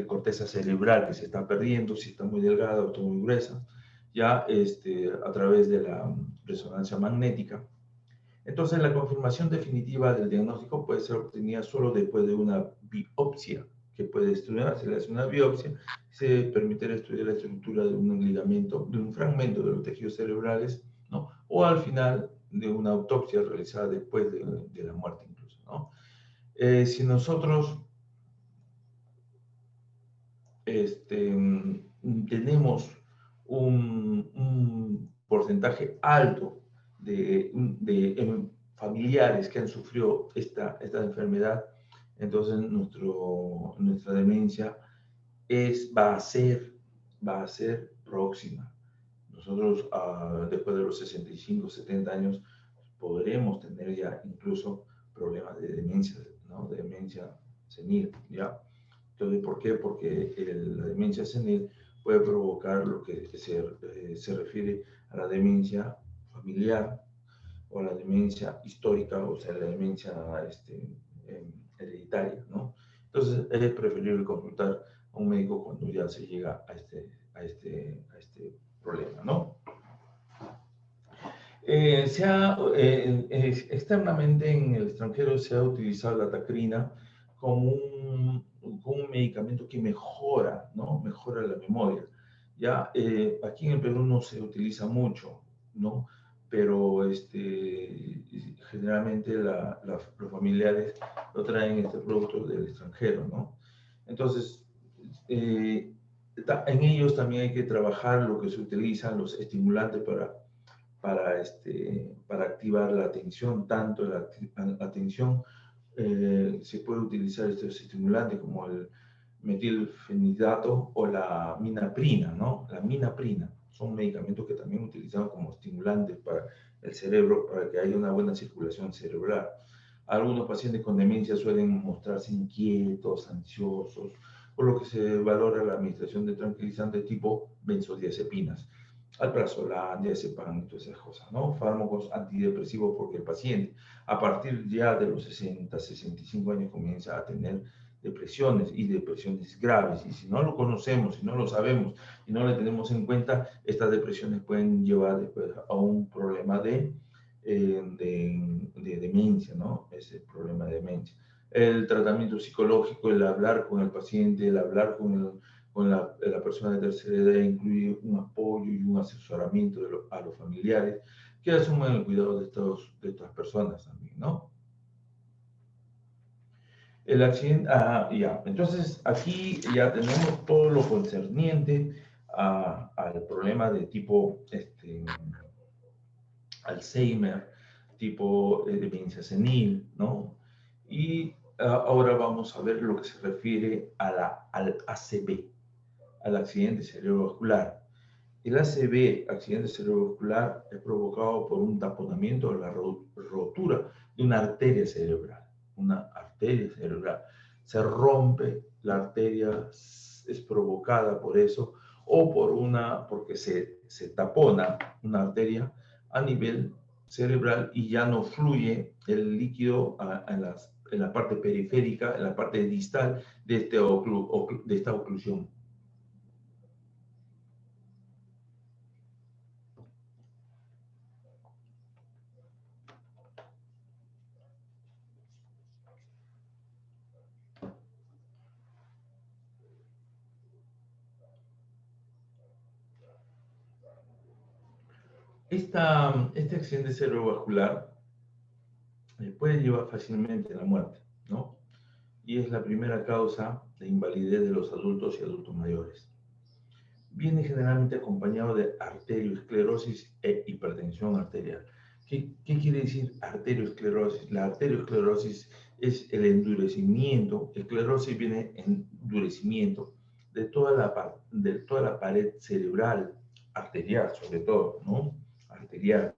corteza cerebral que se está perdiendo, si está muy delgada o está muy gruesa, ya a través de la resonancia magnética. Entonces, la confirmación definitiva del diagnóstico puede ser obtenida solo después de una biopsia, que puede estudiarse, se le hace una biopsia, se permite estudiar la estructura de un ligamento, de un fragmento de los tejidos cerebrales, ¿no? O al final de una autopsia realizada después de la muerte incluso, ¿no? Si nosotros tenemos un porcentaje alto de familiares que han sufrido esta enfermedad, entonces nuestra demencia va a ser próxima. Nosotros después de los 65, 70 años podremos tener ya incluso problemas de demencia, ¿no? De demencia senil, ¿ya? Entonces, ¿por qué? Porque la demencia senil puede provocar lo que se refiere a la demencia familiar o la demencia histórica, o sea, la demencia hereditaria, ¿no? Entonces, es preferible consultar a un médico cuando ya se llega a este problema, ¿no? Externamente en el extranjero se ha utilizado la tacrina como un medicamento que mejora, ¿no? Mejora la memoria. Ya, aquí en el Perú no se utiliza mucho, ¿no? Pero generalmente los familiares lo traen este producto del extranjero, ¿no? Entonces, en ellos también hay que trabajar lo que se utilizan, los estimulantes para activar la atención, tanto la atención, se puede utilizar estos estimulantes como el metilfenidato o la minaprina, ¿no? La minaprina son medicamentos que también utilizamos como estimulantes para el cerebro, para que haya una buena circulación cerebral. Algunos pacientes con demencia suelen mostrarse inquietos, ansiosos, por lo que se valora la administración de tranquilizantes tipo benzodiazepinas. alprazolam, diazepam y todas esas cosas, ¿no? Fármacos antidepresivos porque el paciente a partir ya de los 60, 65 años comienza a tener depresiones y depresiones graves. Y si no lo conocemos, si no lo sabemos y no le tenemos en cuenta, estas depresiones pueden llevar después a un problema de demencia, ¿no? Ese problema de demencia. El tratamiento psicológico, el hablar con el paciente, el hablar con la persona de tercera edad incluye un apoyo y un asesoramiento a los familiares que asuman el cuidado de estas personas también, ¿no? El accidente, ya, entonces aquí ya tenemos todo lo concerniente al problema de tipo Alzheimer, tipo demencia senil, ¿no? Y ahora vamos a ver lo que se refiere al ACV, al accidente cerebrovascular. El ACV, accidente cerebrovascular, es provocado por un taponamiento o la rotura de una arteria cerebral. Una arteria cerebral. Se rompe la arteria, es provocada por eso, o porque se tapona una arteria a nivel cerebral y ya no fluye el líquido en la parte periférica, en la parte distal de esta oclusión. Este accidente cerebrovascular puede llevar fácilmente a la muerte, ¿no? Y es la primera causa de invalidez de los adultos y adultos mayores. Viene generalmente acompañado de arteriosclerosis e hipertensión arterial. ¿Qué quiere decir arteriosclerosis? La arteriosclerosis es el endurecimiento, esclerosis viene endurecimiento de toda la pared cerebral, arterial sobre todo, ¿no? Arterial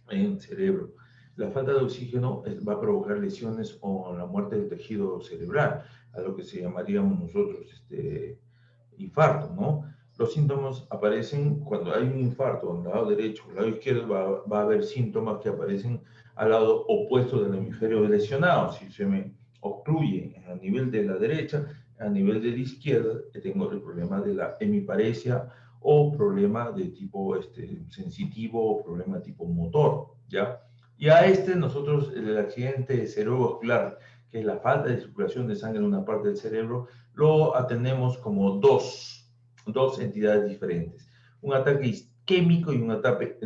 en el cerebro. La falta de oxígeno va a provocar lesiones o la muerte del tejido cerebral, a lo que se llamaríamos nosotros infarto, ¿no? Los síntomas aparecen cuando hay un infarto en el lado derecho o el lado izquierdo, va a haber síntomas que aparecen al lado opuesto del hemisferio lesionado. Si se me ocluye a nivel de la derecha, a nivel de la izquierda, tengo el problema de la hemiparesia o problema de tipo sensitivo o problema tipo motor, ¿ya? Y a nosotros, el accidente cerebrovascular, que es la falta de circulación de sangre en una parte del cerebro, lo atendemos como dos entidades diferentes. Un ataque isquémico y un ataque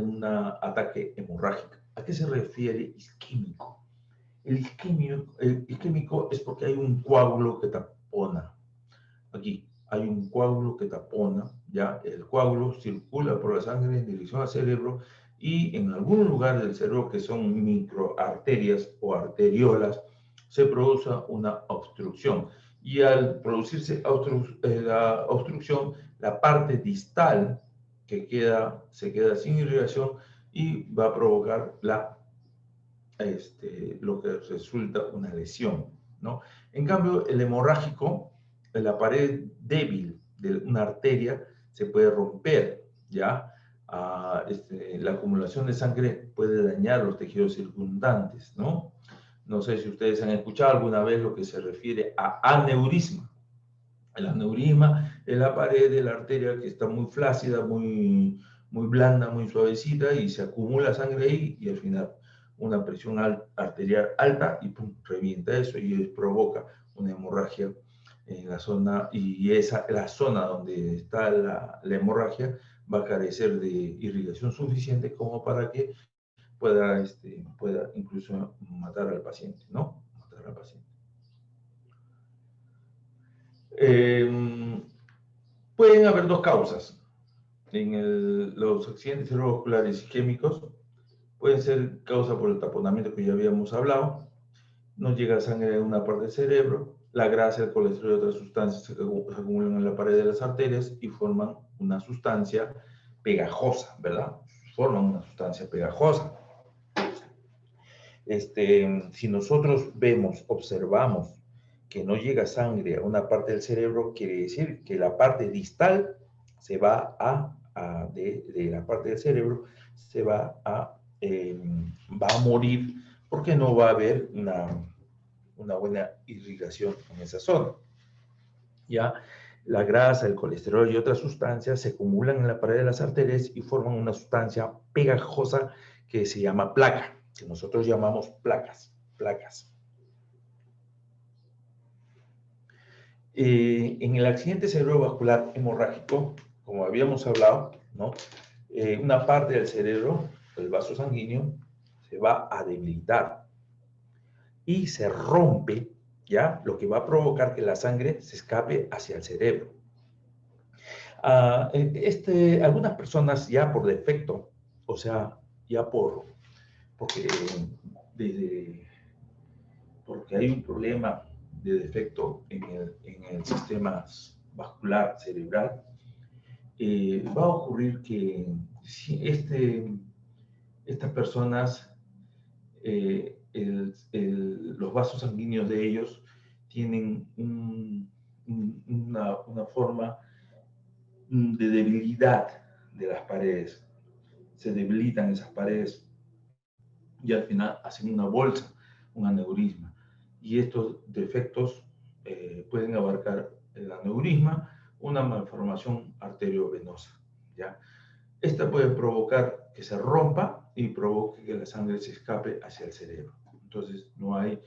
hemorrágico. ¿A qué se refiere isquémico? El isquémico es porque hay un coágulo que tapona. Aquí hay un coágulo que tapona, ¿ya? El coágulo circula por la sangre en dirección al cerebro y en algún lugar del cerebro que son microarterias o arteriolas se produce una obstrucción. Y al producirse la obstrucción, la parte distal se queda sin irrigación y va a provocar lo que resulta una lesión, ¿no? En cambio, el hemorrágico, la pared débil de una arteria se puede romper, ¿ya? La acumulación de sangre puede dañar los tejidos circundantes, ¿no? No sé si ustedes han escuchado alguna vez lo que se refiere a aneurisma. El aneurisma es la pared de la arteria que está muy flácida, muy blanda, muy suavecita y se acumula sangre ahí y al final una presión arterial alta y pum, revienta eso y provoca una hemorragia en la zona y la zona donde está la hemorragia va a carecer de irrigación suficiente como para que pueda incluso matar al paciente, ¿no? Matar al paciente. Pueden haber dos causas en los accidentes cerebrovasculares isquémicos. Pueden ser causa por el taponamiento que ya habíamos hablado, no llega sangre a una parte del cerebro, la grasa, el colesterol y otras sustancias se acumulan en la pared de las arterias y forman una sustancia pegajosa, ¿verdad? Forman una sustancia pegajosa. Si nosotros observamos que no llega sangre a una parte del cerebro, quiere decir que la parte distal se va a de la parte del cerebro se va a morir porque no va a haber una buena irrigación en esa zona. Ya la grasa, el colesterol y otras sustancias se acumulan en la pared de las arterias y forman una sustancia pegajosa que se llama placa, que nosotros llamamos placas. En el accidente cerebrovascular hemorrágico, como habíamos hablado, ¿no? Una parte del cerebro, el vaso sanguíneo, se va a debilitar y se rompe, ¿ya? Lo que va a provocar que la sangre se escape hacia el cerebro. Algunas personas ya por defecto, o sea, ya porque hay un problema de defecto en el sistema vascular cerebral, va a ocurrir que si estas personas, los vasos sanguíneos de ellos tienen una forma de debilidad de las paredes. Se debilitan esas paredes y al final hacen una bolsa, un aneurisma. Y estos defectos pueden abarcar el aneurisma, una malformación arteriovenosa, ¿ya? Esta puede provocar que se rompa y provoque que la sangre se escape hacia el cerebro. Entonces, no hay,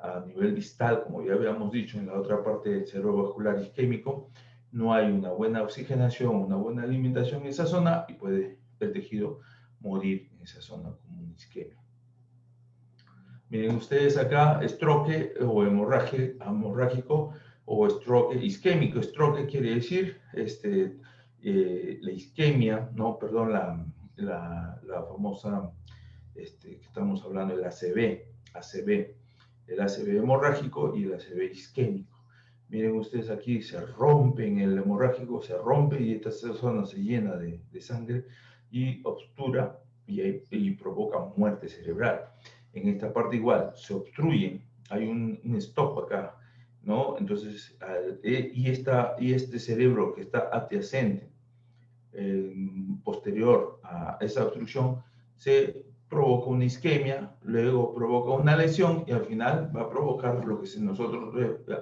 a nivel distal, como ya habíamos dicho en la otra parte del cerebrovascular isquémico, no hay una buena oxigenación, una buena alimentación en esa zona y puede el tejido morir en esa zona como una isquemia. Miren ustedes acá, estroque o hemorrágico o estroque isquémico. Estroque quiere decir la isquemia, no, perdón, la famosa, que estamos hablando del ACV, el ACV hemorrágico y el ACV isquémico. Miren ustedes aquí, se rompe en el hemorrágico, se rompe y esta zona se llena de sangre y obtura y provoca muerte cerebral. En esta parte igual, se obstruyen, hay un stop acá, ¿no? Entonces, y este cerebro que está adyacente, posterior a esa obstrucción, se provoca una isquemia, luego provoca una lesión y al final va a provocar lo que nosotros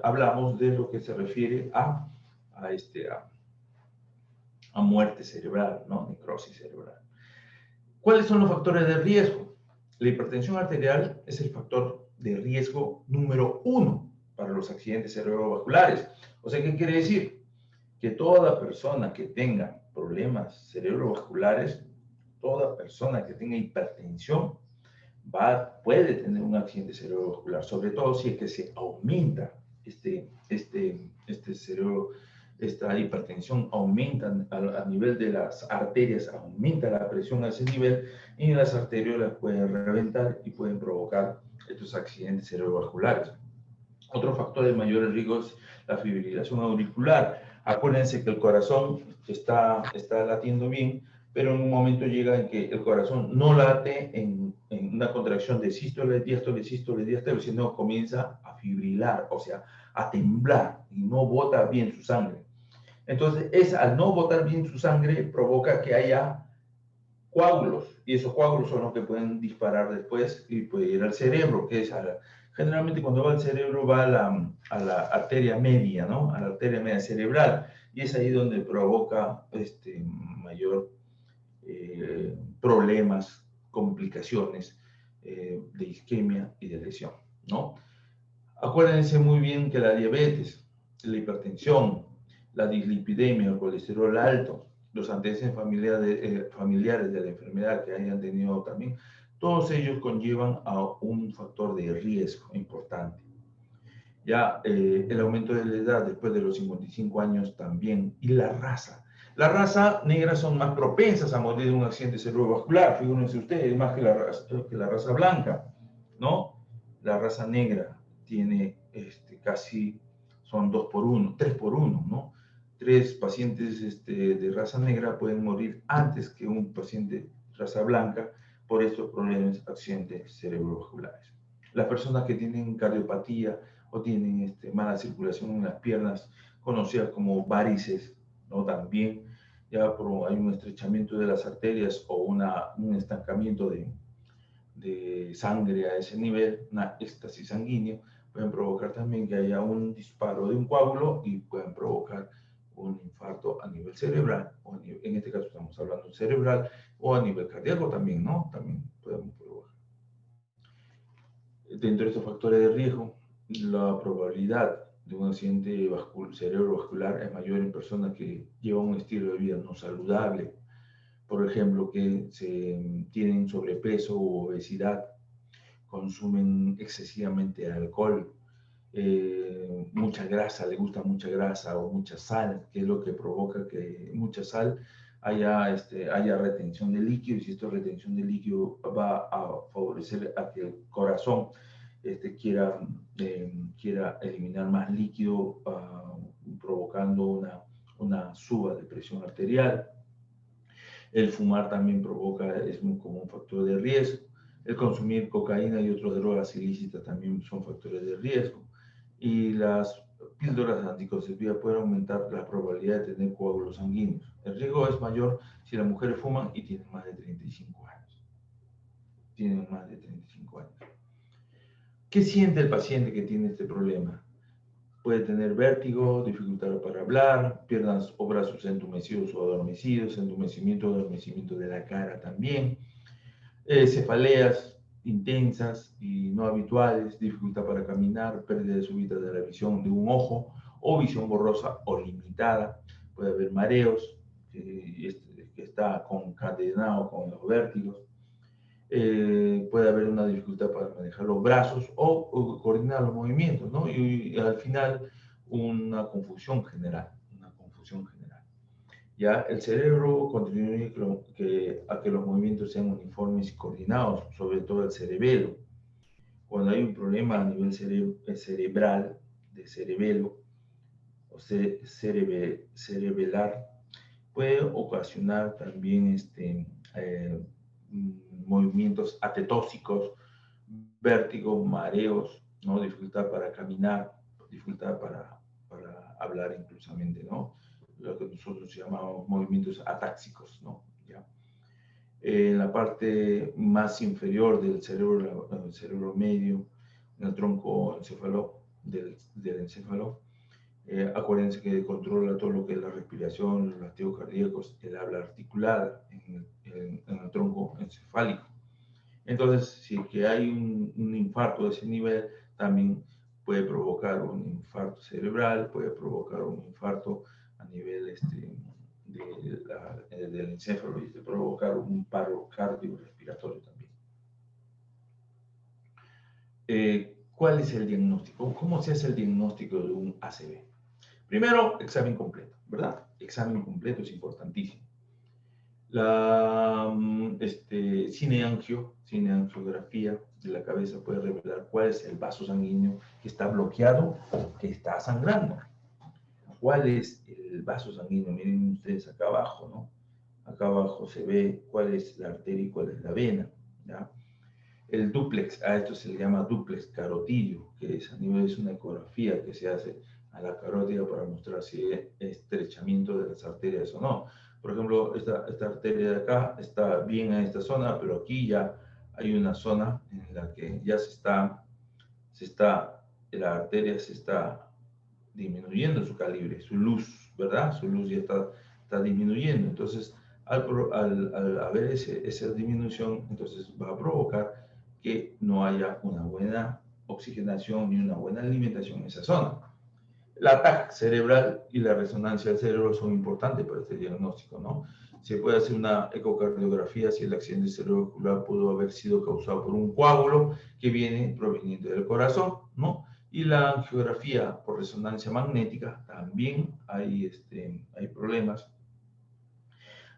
hablamos de lo que se refiere a muerte cerebral, ¿no? Necrosis cerebral. ¿Cuáles son los factores de riesgo? La hipertensión arterial es el factor de riesgo número 1 para los accidentes cerebrovasculares. O sea, ¿qué quiere decir? Que toda persona que tenga problemas cerebrovasculares, toda persona que tenga hipertensión, puede tener un accidente cerebrovascular, sobre todo si es que se aumenta esta hipertensión aumenta a nivel de las arterias, aumenta la presión a ese nivel y las arteriolas pueden reventar y pueden provocar estos accidentes cerebrovasculares. Otro factor de mayor riesgo es la fibrilación auricular. Acuérdense que el corazón está latiendo bien, pero en un momento llega en que el corazón no late en una contracción de sístole, diástole, sino comienza a fibrilar, o sea, a temblar y no bota bien su sangre. Entonces, al no botar bien su sangre, provoca que haya coágulos, y esos coágulos son los que pueden disparar después y puede ir al cerebro, que es generalmente cuando va al cerebro va a la arteria media, ¿no? A la arteria media cerebral, y es ahí donde provoca mayor problemas, complicaciones de isquemia y de lesión, ¿no? Acuérdense muy bien que la diabetes, la hipertensión, la dislipidemia, el colesterol alto, los antecedentes familiares de la enfermedad que hayan tenido también, todos ellos conllevan a un factor de riesgo importante. Ya el aumento de la edad después de los 55 años también, y la raza. La raza negra son más propensas a morir de un accidente cerebrovascular, figúrense ustedes, más que la raza blanca, ¿no? La raza negra tiene casi, son 2 por 1, 3 por 1, ¿no? 3 pacientes de raza negra pueden morir antes que un paciente de raza blanca por estos problemas, accidentes cerebrovasculares. Las personas que tienen cardiopatía o tienen mala circulación en las piernas, conocidas como varices, ¿no? También ya hay un estrechamiento de las arterias o un estancamiento de sangre a ese nivel, una éxtasis sanguínea, pueden provocar también que haya un disparo de un coágulo y pueden provocar un infarto a nivel cerebral, o en este caso estamos hablando cerebral, o a nivel cardíaco también, ¿no? También podemos provocar. Dentro de estos factores de riesgo, la probabilidad de un accidente cerebrovascular es mayor en personas que llevan un estilo de vida no saludable, por ejemplo, que tienen sobrepeso u obesidad, consumen excesivamente alcohol, mucha grasa, le gusta mucha grasa o mucha sal, que es lo que provoca que mucha sal haya retención de líquido, y si esto es retención de líquido va a favorecer a que el corazón quiera eliminar más líquido, provocando una suba de presión arterial. El fumar también es muy común factor de riesgo. El consumir cocaína y otras drogas ilícitas también son factores de riesgo. Y las píldoras anticonceptivas pueden aumentar la probabilidad de tener coágulos sanguíneos. El riesgo es mayor si las mujeres fuman y tienen más de 35 años. Tienen más de 35 años. ¿Qué siente el paciente que tiene este problema? Puede tener vértigo, dificultad para hablar, piernas o brazos entumecidos o adormecidos, entumecimiento o adormecimiento de la cara también, cefaleas intensas y no habituales, dificultad para caminar, pérdida súbita de la visión de un ojo o visión borrosa o limitada. Puede haber mareos, que está concadenado con los vértigos. Puede haber una dificultad para manejar los brazos o coordinar los movimientos, ¿no? Y al final una confusión general, Ya el cerebro contribuye a que los movimientos sean uniformes y coordinados, sobre todo el cerebelo. Cuando hay un problema a nivel cerebral, de cerebelo o cerebelar, puede ocasionar también movimientos atetóxicos, vértigo, mareos, ¿no? Dificultad para caminar, dificultad para hablar inclusamente, ¿no? Lo que nosotros llamamos movimientos atáxicos, ¿no? ¿Ya? En la parte más inferior del cerebro medio, en el tronco del encéfalo, acuérdense que controla todo lo que es la respiración, los latidos cardíacos, el habla articulada en el tronco encefálico. Entonces, si que hay un infarto de ese nivel, también puede provocar un infarto cerebral, puede provocar un infarto a nivel del encéfalo y puede provocar un paro cardiorrespiratorio también. ¿Cuál es el diagnóstico? ¿Cómo se hace el diagnóstico de un ACV? Primero, examen completo, ¿verdad? Examen completo es importantísimo. La cineangiografía de la cabeza puede revelar cuál es el vaso sanguíneo que está bloqueado o que está sangrando. ¿Cuál es el vaso sanguíneo? Miren ustedes acá abajo, ¿no? Acá abajo se ve cuál es la arteria y cuál es la vena, ¿ya? El dúplex, a esto se le llama dúplex carotidio, que es una ecografía que se hace a la carótida para mostrar si hay estrechamiento de las arterias o no. Por ejemplo, esta arteria de acá está bien en esta zona, pero aquí ya hay una zona en la que ya la arteria se está disminuyendo su calibre, su luz, ¿verdad? Su luz ya está disminuyendo. Entonces, al haber esa disminución, entonces va a provocar que no haya una buena oxigenación ni una buena alimentación en esa zona. La TAC cerebral y la resonancia del cerebro son importantes para este diagnóstico, ¿no? Se puede hacer una ecocardiografía si el accidente cerebrovascular pudo haber sido causado por un coágulo que viene proveniente del corazón, ¿no? Y la angiografía por resonancia magnética, también hay problemas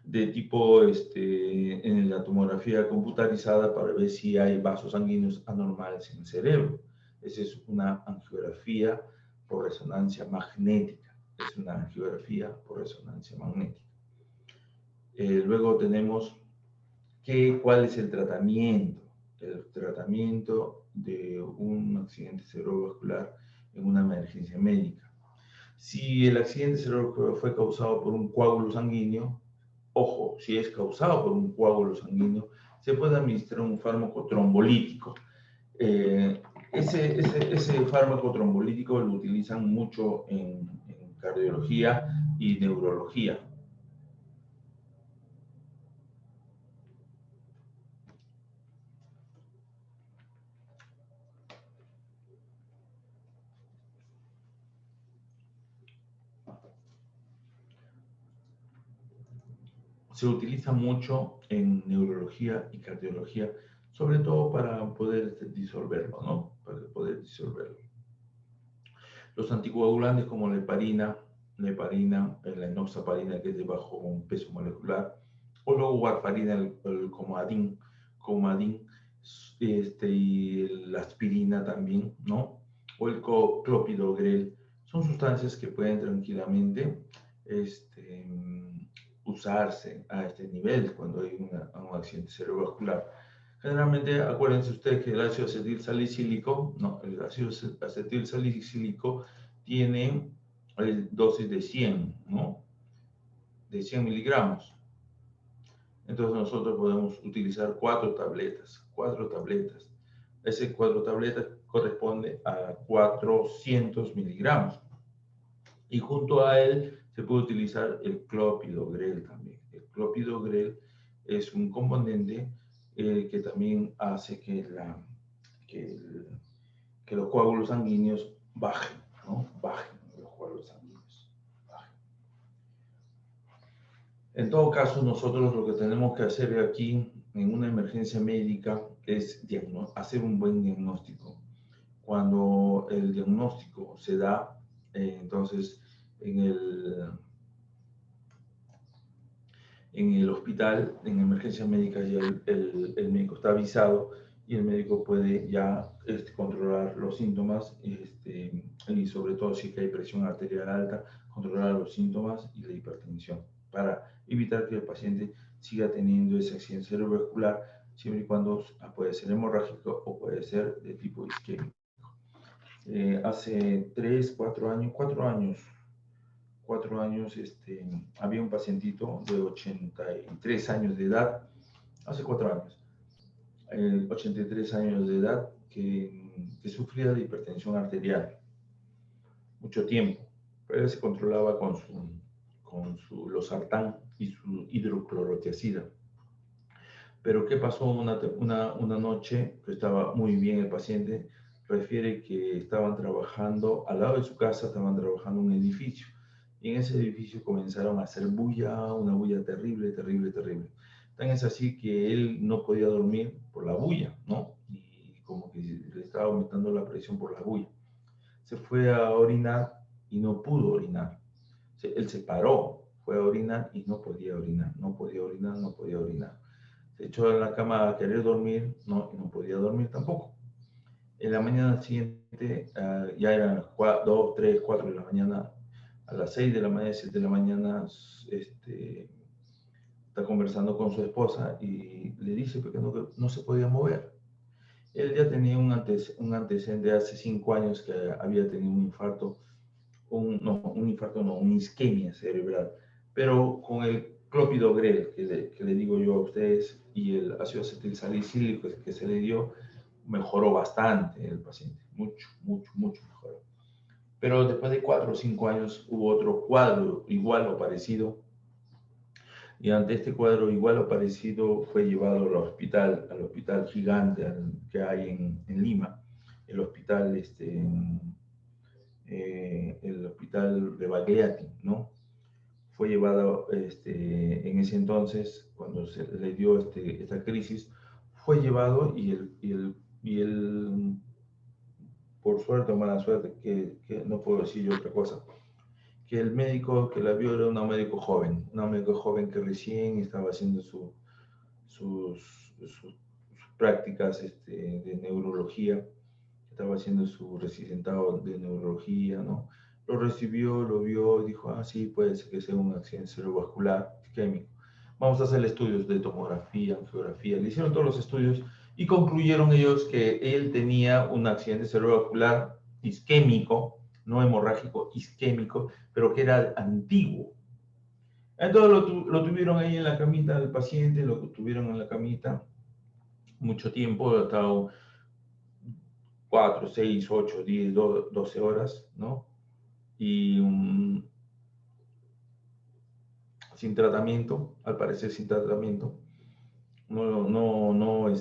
de tipo en la tomografía computarizada para ver si hay vasos sanguíneos anormales en el cerebro. Esa es una angiografía por resonancia magnética. Es una angiografía por resonancia magnética. Luego tenemos cuál es el tratamiento. El tratamiento de un accidente cerebrovascular en una emergencia médica. Si el accidente cerebrovascular fue causado por un coágulo sanguíneo, ojo, si es causado por un coágulo sanguíneo, se puede administrar un fármaco trombolítico. Ese fármaco trombolítico lo utilizan mucho en cardiología y neurología. Se utiliza mucho en neurología y cardiología, sobre todo para poder disolverlo, ¿no? Para poder disolverlo. Los anticoagulantes como la heparina, la enoxaparina, que es de bajo peso molecular, o luego warfarina, el comadin, y la aspirina también, ¿no? O el clopidogrel, son sustancias que pueden tranquilamente usarse a este nivel cuando hay un accidente cerebrovascular. Generalmente, acuérdense ustedes que el ácido acetilsalicílico, el ácido acetilsalicílico tiene dosis de 100, ¿no? De 100 miligramos. Entonces nosotros podemos utilizar 4 tabletas. Ese 4 tabletas corresponde a 400 miligramos. Y junto a él se puede utilizar el clopidogrel también. El clopidogrel es un componente que también hace que los coágulos sanguíneos bajen, ¿no? Bajen los coágulos sanguíneos. Bajen. En todo caso, nosotros lo que tenemos que hacer aquí en una emergencia médica es hacer un buen diagnóstico. Cuando el diagnóstico se da, entonces en el hospital, en emergencia médica, ya el médico está avisado y el médico puede ya controlar los síntomas y sobre todo si hay presión arterial alta, controlar los síntomas y la hipertensión para evitar que el paciente siga teniendo ese accidente cerebrovascular, siempre y cuando puede ser hemorrágico o puede ser de tipo isquémico. Hace 4 años, había un pacientito de 83 años de edad, hace 4 años, 83 años de edad, que sufría de hipertensión arterial, mucho tiempo, pero él se controlaba con su losartán y su hidroclorotiazida. Pero ¿qué pasó una noche? Que estaba muy bien el paciente, refiere que estaban trabajando, al lado de su casa estaban trabajando en un edificio, y en ese edificio comenzaron a hacer bulla, una bulla terrible. Tan es así que él no podía dormir por la bulla, ¿no? Y como que le estaba aumentando la presión por la bulla. Se fue a orinar y no pudo orinar. Él se paró, fue a orinar y no podía orinar. Se echó en la cama a querer dormir, no podía dormir tampoco. En la mañana siguiente, ya eran 2, 3, 4 de la mañana, a las 6 de la mañana, 7 de la mañana, está conversando con su esposa y le dice que no se podía mover. Él ya tenía un antecedente hace 5 años que había tenido un infarto, una isquemia cerebral, pero con el clopidogrel que le digo yo a ustedes y el ácido acetilsalicílico que se le dio, mejoró bastante el paciente, mucho mejoró. Pero después de 4 o 5 años hubo otro cuadro igual o parecido, y ante este cuadro igual o parecido fue llevado al hospital gigante que hay en Lima, el hospital de Bagliati, ¿no? Fue llevado en ese entonces, cuando se le dio esta crisis, fue llevado y él, por suerte o mala suerte, que no puedo decir yo otra cosa, que el médico que la vio era un médico joven que recién estaba haciendo sus prácticas de neurología, estaba haciendo su residentado de neurología, ¿no? Lo recibió, lo vio y dijo, sí, puede ser que sea un accidente cerebrovascular isquémico. Vamos a hacer estudios de tomografía, angiografía. Le hicieron todos los estudios y concluyeron ellos que él tenía un accidente cerebrovascular isquémico, no hemorrágico, isquémico, pero que era antiguo. Entonces lo tuvieron ahí en la camita del paciente, lo tuvieron en la camita mucho tiempo, ha estado 4, 6, 8, 10, 12 horas, ¿no? Y sin tratamiento, al parecer sin tratamiento. No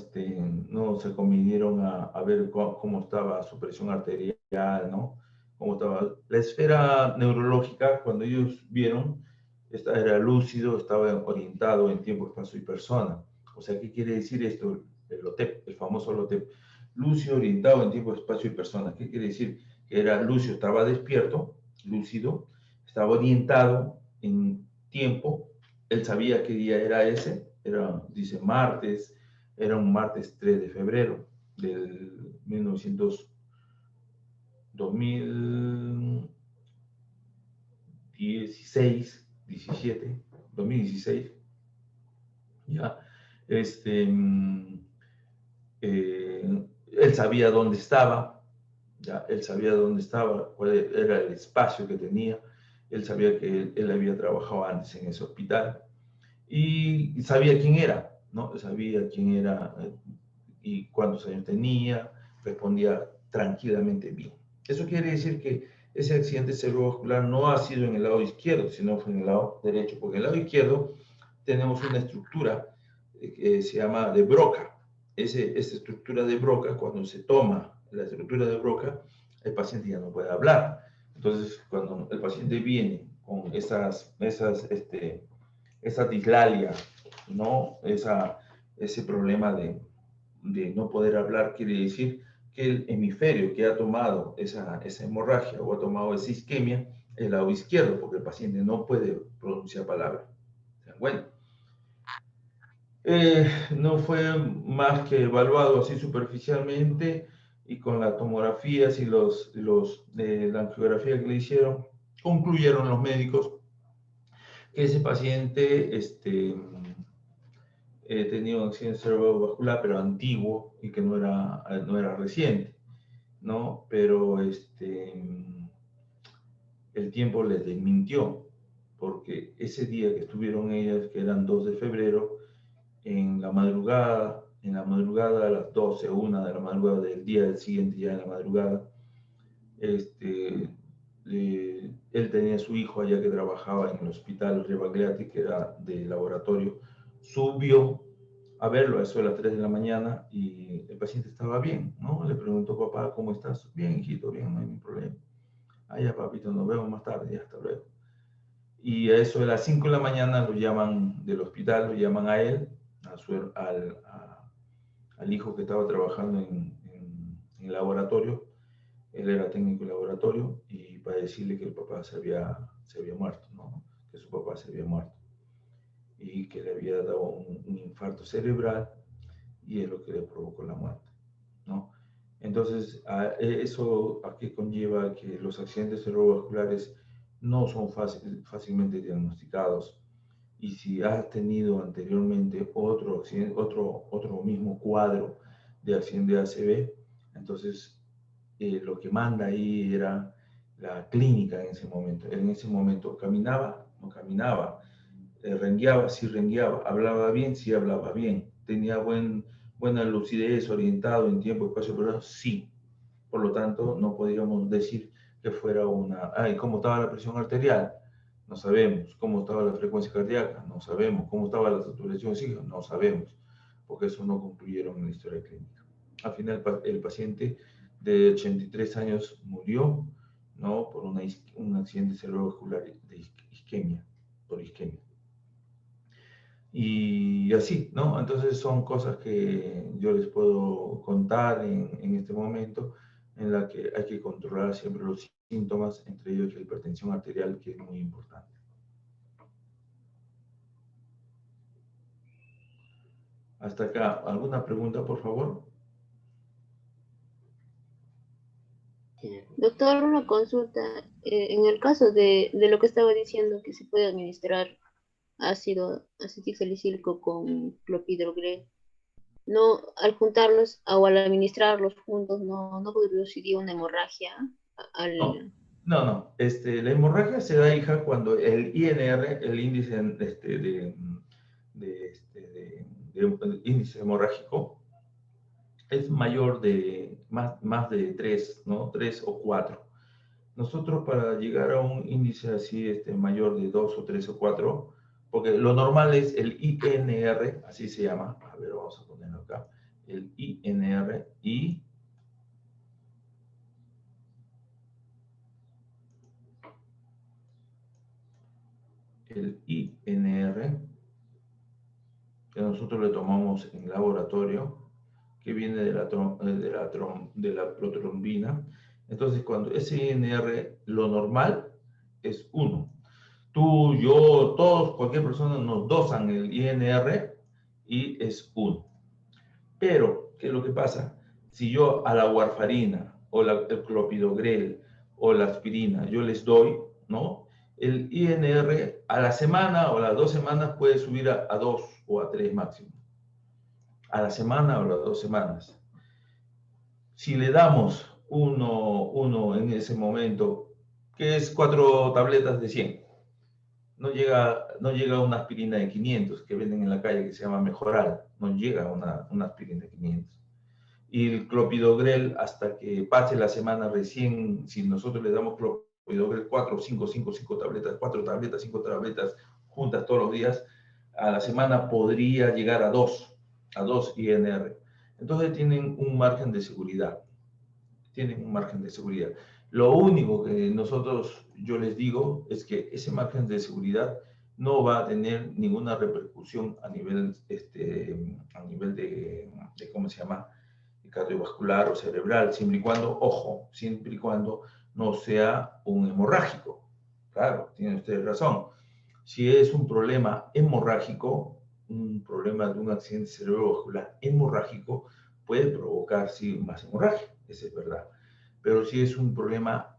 se convinieron a ver cómo estaba su presión arterial, ¿no? Cómo estaba la esfera neurológica. Cuando ellos vieron, era lúcido, estaba orientado en tiempo, espacio y persona. O sea, ¿qué quiere decir esto? El LOTEP, el famoso LOTEP. Lúcido, orientado en tiempo, espacio y persona. ¿Qué quiere decir? Que era lúcido, estaba despierto, lúcido, estaba orientado en tiempo. Él sabía qué día era ese, dice martes, era un martes 3 de febrero del 2016, 17, 2016, ya, él sabía dónde estaba, ya, él sabía dónde estaba, cuál era el espacio que tenía, él sabía que él había trabajado antes en ese hospital, y sabía quién era, ¿no? Sabía quién era y cuántos años tenía, respondía tranquilamente bien. Eso quiere decir que ese accidente cerebrovascular no ha sido en el lado izquierdo, sino fue en el lado derecho, porque en el lado izquierdo tenemos una estructura que se llama de Broca. Esa estructura de Broca, cuando se toma la estructura de Broca, el paciente ya no puede hablar. Entonces, cuando el paciente viene con esa dislalia, ¿no? Ese problema de no poder hablar, quiere decir que el hemisferio que ha tomado esa hemorragia o ha tomado esa isquemia es el lado izquierdo, porque el paciente no puede pronunciar palabras. ¿Se dan cuenta? No fue más que evaluado así superficialmente y con las tomografías y la angiografía que le hicieron, concluyeron los médicos que ese paciente tenía un accidente cerebrovascular, pero antiguo y que no era reciente, ¿no? Pero el tiempo les desmintió, porque ese día que estuvieron ellas, que eran 2 de febrero, en la madrugada a las 12, 1 de la madrugada del día del siguiente, ya en la madrugada, él tenía a su hijo allá que trabajaba en el hospital Rebagliati, que era de laboratorio, subió a verlo a eso de las 3 de la mañana y el paciente estaba bien, ¿no? Le preguntó, papá, ¿cómo estás? Bien, hijito, bien, no hay ningún problema. Ah, ya, papito, nos vemos más tarde, ya, hasta luego. Y a eso de las 5 de la mañana lo llaman del hospital, lo llaman a él, al hijo que estaba trabajando en el laboratorio. Él era técnico de laboratorio y para decirle que el papá se había muerto, ¿no? Que su papá se había muerto y que le había dado un infarto cerebral y es lo que le provocó la muerte, ¿no? Entonces, eso aquí conlleva que los accidentes cerebrovasculares no son fácilmente diagnosticados y si has tenido anteriormente otro mismo cuadro de accidente de ACV, entonces lo que manda ahí era la clínica en ese momento. En ese momento caminaba, no caminaba, rengueaba, sí rengueaba, hablaba bien, sí hablaba bien, tenía buena lucidez, orientado en tiempo, espacio, pero sí. Por lo tanto, no podríamos decir que fuera ay, ¿cómo estaba la presión arterial? No sabemos. ¿Cómo estaba la frecuencia cardíaca? No sabemos. ¿Cómo estaba la saturación de oxígeno? No sabemos, porque eso no concluyeron en la historia clínica. Al final, el paciente de 83 años murió, ¿no? Por un accidente cerebrovascular de isquemia, por isquemia. Y así, ¿no? Entonces son cosas que yo les puedo contar en este momento en la que hay que controlar siempre los síntomas, entre ellos la hipertensión arterial, que es muy importante. Hasta acá, ¿alguna pregunta, por favor? Doctor, una consulta. En el caso de lo que estaba diciendo, que se puede administrar ácido acetilsalicílico con clopidogrel, no, al juntarlos o al administrarlos juntos, no produciría una hemorragia No, No. La hemorragia se da, hija, cuando el INR, el índice de índice hemorrágico, es mayor de más de 3, ¿no? 3 o 4. Nosotros para llegar a un índice así mayor de 2 o 3 o 4, porque lo normal es el INR, así se llama. A ver, vamos a ponerlo acá. El INR y el INR, que nosotros le tomamos en laboratorio, que viene de la protrombina. Entonces, cuando ese INR, lo normal es 1. Tú, yo, todos, cualquier persona nos dosan el INR y es 1. Pero, ¿qué es lo que pasa? Si yo a la warfarina o el clopidogrel o la aspirina yo les doy, ¿no? El INR a la semana o a las 2 semanas puede subir a 2 o a 3 máximo. A la semana o a las 2 semanas. Si le damos uno en ese momento, que es 4 tabletas de 100, no llega una aspirina de 500 que venden en la calle que se llama Mejoral, no llega una aspirina de 500. Y el clopidogrel, hasta que pase la semana recién, si nosotros le damos clopidogrel 4, 5 tabletas, 4 tabletas, 5 tabletas juntas todos los días, a la semana podría llegar a 2 INR. Entonces tienen un margen de seguridad. Lo único que yo les digo, es que ese margen de seguridad no va a tener ninguna repercusión a nivel de ¿cómo se llama? Cardiovascular o cerebral, siempre y cuando no sea un hemorrágico. Claro, tiene usted razón. Si es un problema hemorrágico, un problema de un accidente cerebrovascular hemorrágico, puede provocar, sí, más hemorragia, eso es verdad. Pero si es un problema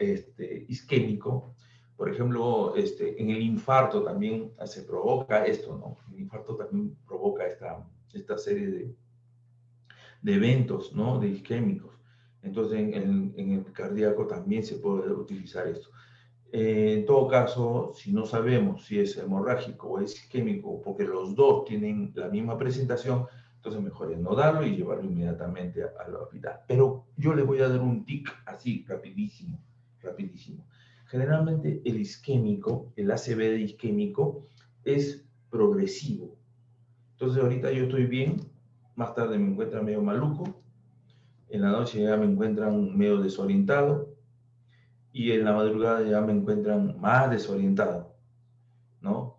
isquémico, por ejemplo, en el infarto también se provoca esto, ¿no? El infarto también provoca esta serie de eventos, ¿no? De isquémicos. Entonces, en el cardíaco también se puede utilizar esto. En todo caso, si no sabemos si es hemorrágico o es isquémico, porque los dos tienen la misma presentación, entonces mejor es no darlo y llevarlo inmediatamente al hospital. Pero yo le voy a dar un tic así, rapidísimo. Generalmente el isquémico, el ACV isquémico, es progresivo. Entonces ahorita yo estoy bien, más tarde me encuentran medio maluco, en la noche ya me encuentran medio desorientado, y en la madrugada ya me encuentran más desorientado, ¿no?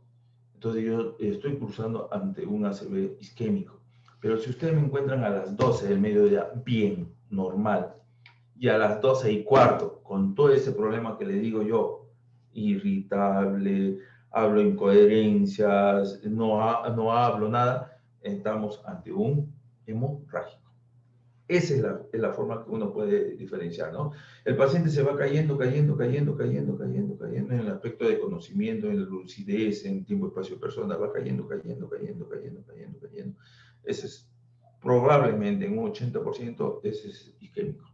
Entonces yo estoy cursando ante un ACV isquémico. Pero si ustedes me encuentran a las 12 del mediodía bien, normal, y a las 12:15, con todo ese problema que le digo yo, irritable, hablo incoherencias, no hablo nada, estamos ante un hemorrágico. Esa es la forma que uno puede diferenciar, ¿no? El paciente se va cayendo en el aspecto de conocimiento, en la lucidez, en tiempo, espacio, persona, va cayendo. Ese es probablemente en un 80%, ese es isquémico.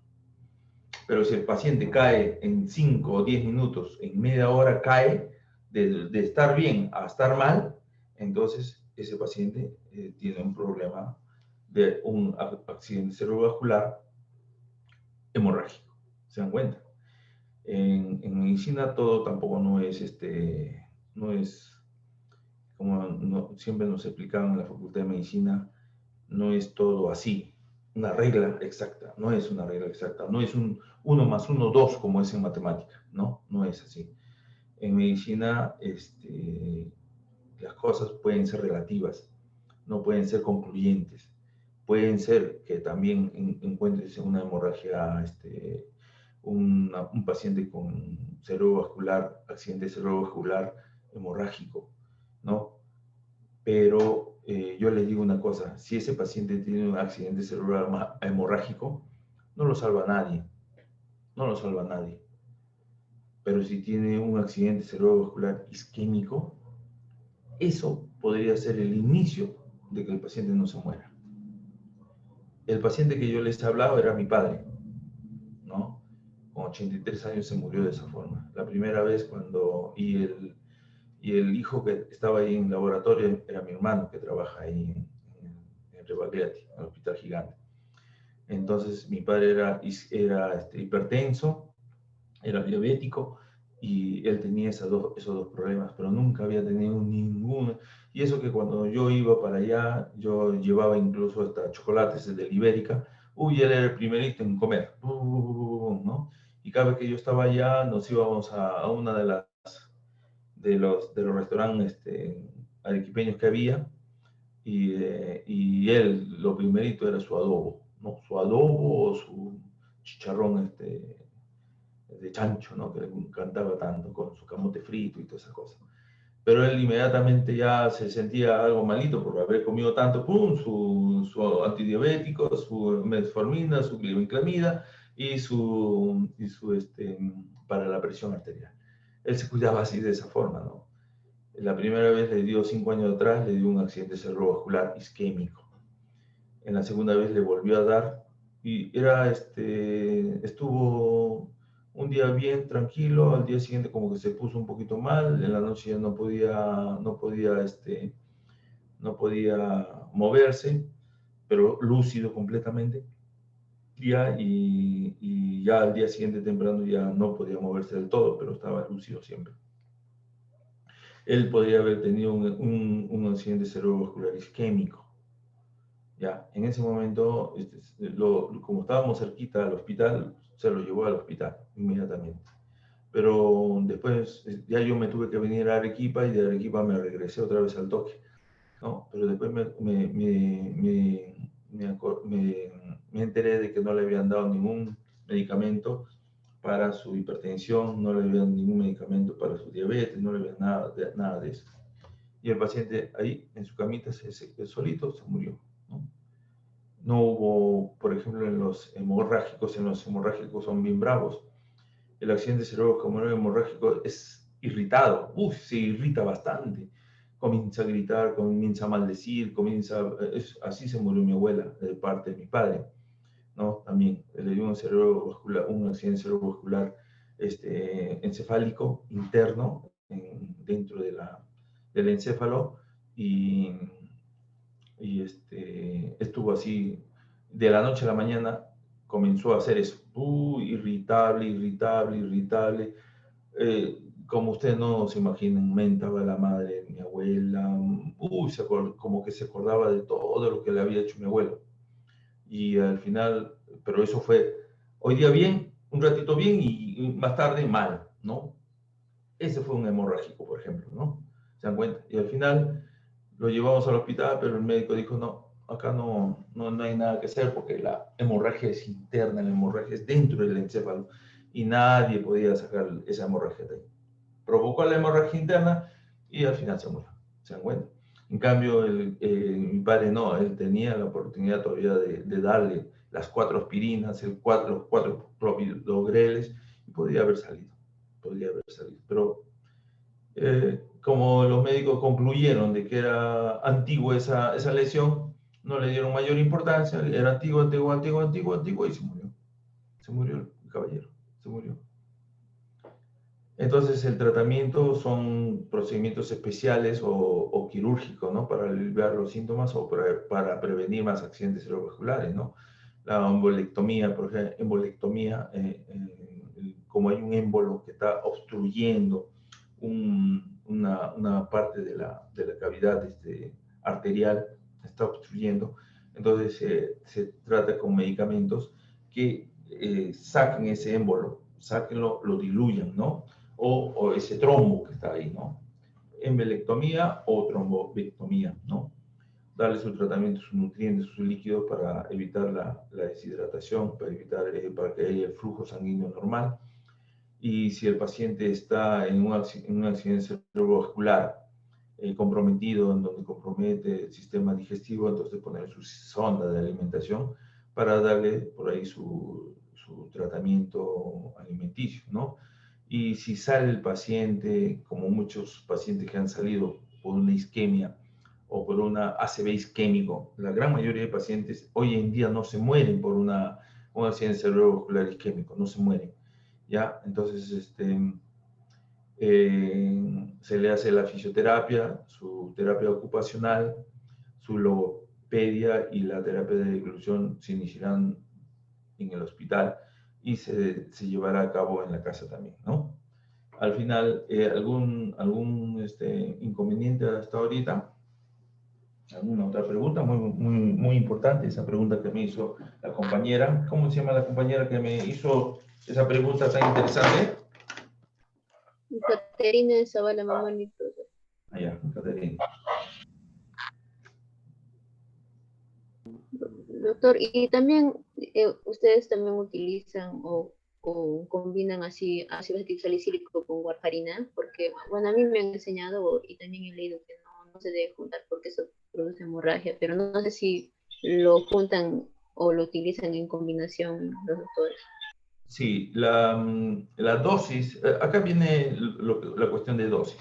Pero si el paciente cae en 5 o 10 minutos, en media hora cae de estar bien a estar mal, entonces ese paciente tiene un problema de un accidente cerebrovascular hemorrágico. ¿Se dan cuenta? En medicina todo tampoco no es como siempre nos explicaban en la Facultad de Medicina, no es todo así, una regla exacta, no es una regla exacta, no es un 1 más 1, 2 como es en matemática, no es así. En medicina las cosas pueden ser relativas, no pueden ser concluyentes. Pueden ser que también encuentres una hemorragia, un paciente con accidente cerebrovascular hemorrágico, ¿no? Pero yo les digo una cosa, si ese paciente tiene un accidente cerebral hemorrágico, no lo salva nadie. Pero si tiene un accidente cerebrovascular isquémico, eso podría ser el inicio de que el paciente no se muera. El paciente que yo les he hablado era mi padre, ¿no? con 83 años se murió de esa forma. La primera vez cuando, y el hijo que estaba ahí en el laboratorio era mi hermano que trabaja ahí en Rebagliati, en el Hospital Gigante. Entonces mi padre era hipertenso, era diabético, y él tenía esos dos problemas, pero nunca había tenido ninguno. Y eso que cuando yo iba para allá, yo llevaba incluso hasta chocolates de Ibérica. Uy, él era el primerito en comer, ¿no? Y cada vez que yo estaba allá, nos íbamos a una de los restaurantes arequipeños que había, y él, lo primerito era su adobo, ¿no? Su adobo o su chicharrón de chancho, ¿no? Que le encantaba tanto, con su camote frito y todas esas cosas. Pero él inmediatamente ya se sentía algo malito por haber comido tanto, ¡pum! Su antidiabético, su metformina, su glibenclamida y para la presión arterial. Él se cuidaba así de esa forma, ¿no? La primera vez le dio 5 años atrás, le dio un accidente cerebrovascular isquémico. En la segunda vez le volvió a dar y estuvo un día bien tranquilo, al día siguiente como que se puso un poquito mal, en la noche ya no podía moverse, pero lúcido completamente. Y ya al día siguiente temprano ya no podía moverse del todo, pero estaba lúcido siempre. Él podría haber tenido un accidente cerebrovascular isquémico. Ya, en ese momento, como estábamos cerquita al hospital, se lo llevó al hospital inmediatamente. Pero después ya yo me tuve que venir a Arequipa y de Arequipa me regresé otra vez al Toque, ¿no? Pero después me enteré de que no le habían dado ningún medicamento para su hipertensión, no le habían dado ningún medicamento para su diabetes, no le habían nada de eso. Y el paciente ahí en su camita solito se murió, ¿no? No hubo, por ejemplo, en los hemorrágicos son bien bravos. El accidente cerebrovascular hemorrágico es irritado, se irrita bastante. Comienza a gritar, comienza a maldecir, así se murió mi abuela, de parte de mi padre, ¿no? También le dio un accidente cerebrovascular encefálico interno dentro del encéfalo, y estuvo así de la noche a la mañana, comenzó a hacer eso, irritable. Como ustedes no se imaginan, mentaba la madre de mi abuela, como que se acordaba de todo lo que le había hecho mi abuelo. Y al final, pero eso fue hoy día bien, un ratito bien y más tarde mal, ¿no? Ese fue un hemorrágico, por ejemplo, ¿no? ¿Se dan cuenta? Y al final lo llevamos al hospital, pero el médico dijo, no, acá no hay nada que hacer porque la hemorragia es interna, la hemorragia es dentro del encéfalo y nadie podía sacar esa hemorragia de ahí. Provocó la hemorragia interna y al final se murió. ¿Se dan cuenta? En cambio, mi padre no, él tenía la oportunidad todavía de darle las 4 aspirinas, los 4 clopidogreles, y podría haber salido. Pero como los médicos concluyeron de que era antigua esa lesión, no le dieron mayor importancia, era antiguo, y se murió. Se murió el caballero, se murió. Entonces el tratamiento son procedimientos especiales o quirúrgicos, ¿no? Para aliviar los síntomas o para prevenir más accidentes cerebrovasculares, ¿no? La embolectomía, por ejemplo, como hay un émbolo que está obstruyendo una parte de la cavidad arterial, está obstruyendo, entonces se trata con medicamentos que saquen ese émbolo, sáquenlo, lo diluyan, ¿no? O ese trombo que está ahí, ¿no? Embolectomía o trombectomía, ¿no? Darle su tratamiento, sus nutrientes, sus líquidos para evitar la deshidratación, para que haya el flujo sanguíneo normal. Y si el paciente está en un accidente cerebrovascular comprometido, en donde compromete el sistema digestivo, entonces poner su sonda de alimentación para darle por ahí su tratamiento alimenticio, ¿no? Y si sale el paciente, como muchos pacientes que han salido por una isquemia o por una ACV isquémico, la gran mayoría de pacientes hoy en día no se mueren por un accidente cerebrovascular isquémico, no se mueren. ¿ya? Entonces, se le hace la fisioterapia, su terapia ocupacional, su logopedia y la terapia de inclusión se iniciarán en el hospital y se llevará a cabo en la casa también, ¿no? Al final, ¿algún inconveniente hasta ahorita? ¿Alguna otra pregunta? Muy importante esa pregunta que me hizo la compañera. ¿Cómo se llama la compañera que me hizo esa pregunta tan interesante? Caterina Zavala Mamanito. Allá, Caterina. Doctor, y también ustedes también utilizan o combinan así ácido acetil salicílico con warfarina, porque bueno, a mí me han enseñado y también he leído que no se debe juntar porque eso produce hemorragia, pero no sé si lo juntan o lo utilizan en combinación los doctores. Sí, la dosis, acá viene la cuestión de dosis.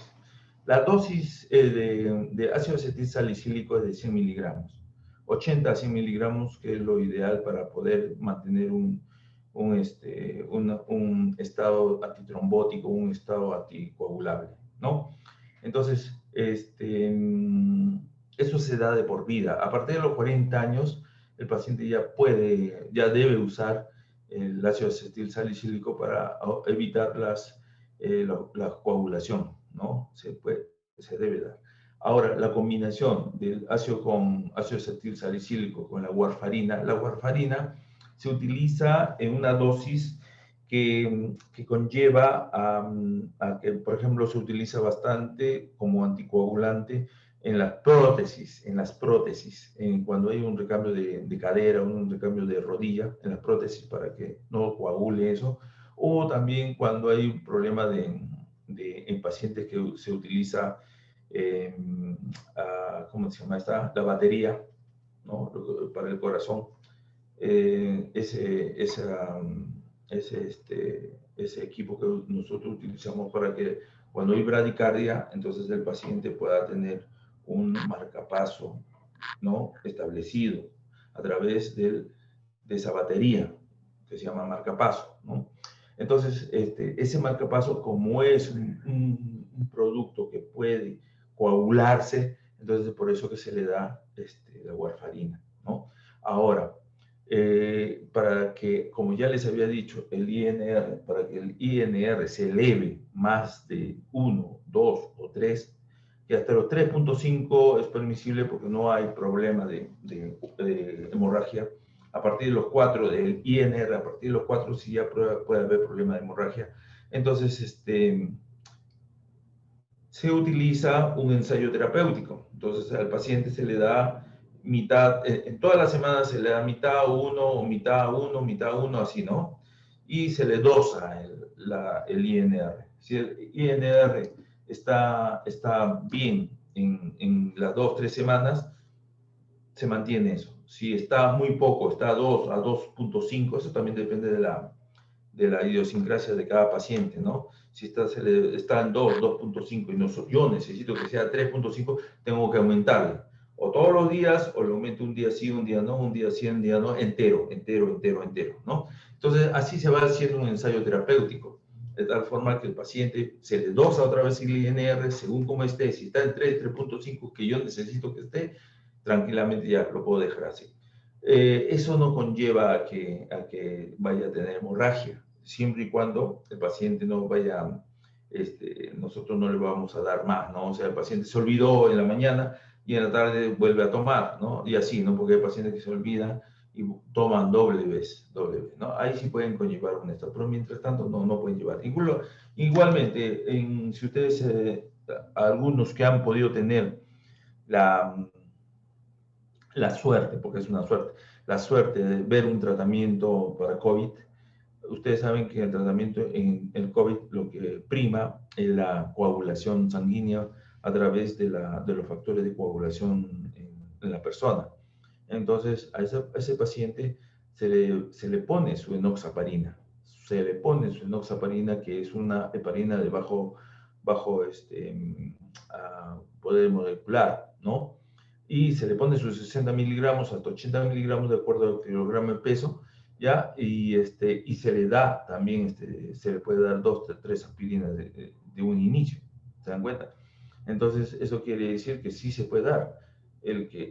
La dosis de ácido acetil salicílico es de 100 miligramos. 80 a 100 miligramos, que es lo ideal para poder mantener un estado antitrombótico, un estado anticoagulable, ¿no? Entonces, eso se da de por vida. A partir de los 40 años, el paciente ya debe usar el ácido acetil salicílico para evitar la coagulación, ¿no? Se debe dar. Ahora, la combinación del ácido acetil salicílico con la warfarina se utiliza en una dosis que conlleva a que, por ejemplo, se utiliza bastante como anticoagulante en las prótesis, cuando hay un recambio de cadera, un recambio de rodilla, en las prótesis para que no coagule eso, o también cuando hay un problema en pacientes que se utiliza, ¿cómo se llama esta? La batería, ¿no? Para el corazón. Ese equipo que nosotros utilizamos para que cuando hay bradicardia, entonces el paciente pueda tener un marcapaso, ¿no? Establecido a través de esa batería que se llama marcapaso, ¿no? Entonces, ese marcapaso, como es un producto que puede coagularse, entonces por eso que se le da la warfarina, ¿no? Ahora, para que, como ya les había dicho, para que el INR se eleve más de 1, 2 o 3, que hasta los 3.5 es permisible porque no hay problema de hemorragia. A partir de los 4 del INR, a partir de los 4 sí ya puede haber problema de hemorragia. Entonces, se utiliza un ensayo terapéutico. Entonces, al paciente se le da mitad, en todas las semanas se le da mitad uno, mitad uno, así, ¿no? Y se le dosa el INR. Si el INR está bien en las 2-3 semanas, se mantiene eso. Si está muy poco, está a 2, a 2.5, eso también depende de la idiosincrasia de cada paciente, ¿no? Si está en 2, 2.5 y yo necesito que sea 3.5, tengo que aumentarle. O todos los días, o lo aumento un día sí, un día no, un día sí, un día no, entero, ¿no? Entonces, así se va haciendo un ensayo terapéutico, de tal forma que el paciente se le dosa otra vez el INR según como esté. Si está en 3, 3.5, que yo necesito que esté, tranquilamente ya lo puedo dejar así. Eso no conlleva a que vaya a tener hemorragia, siempre y cuando el paciente no vaya, nosotros no le vamos a dar más, ¿no? O sea, el paciente se olvidó en la mañana y en la tarde vuelve a tomar, ¿no? Y así, ¿no? Porque hay pacientes que se olvidan y toman doble vez, ¿no? Ahí sí pueden conllevar un estado, pero mientras tanto no pueden llevar. Igualmente, si ustedes, algunos que han podido tener la suerte, porque es una suerte, la suerte de ver un tratamiento para COVID. Ustedes saben que el tratamiento en el COVID lo que prima es la coagulación sanguínea a través de los factores de coagulación en la persona. Entonces, a ese paciente se le pone su enoxaparina. Se le pone su enoxaparina, que es una heparina de bajo poder molecular, ¿no? Y se le pone sus 60 miligramos hasta 80 miligramos de acuerdo al kilogramo de peso, ¿ya? Y se le da también, se le puede dar 2 o 3 aspirinas de un inicio, ¿se dan cuenta? Entonces, eso quiere decir que sí se puede dar.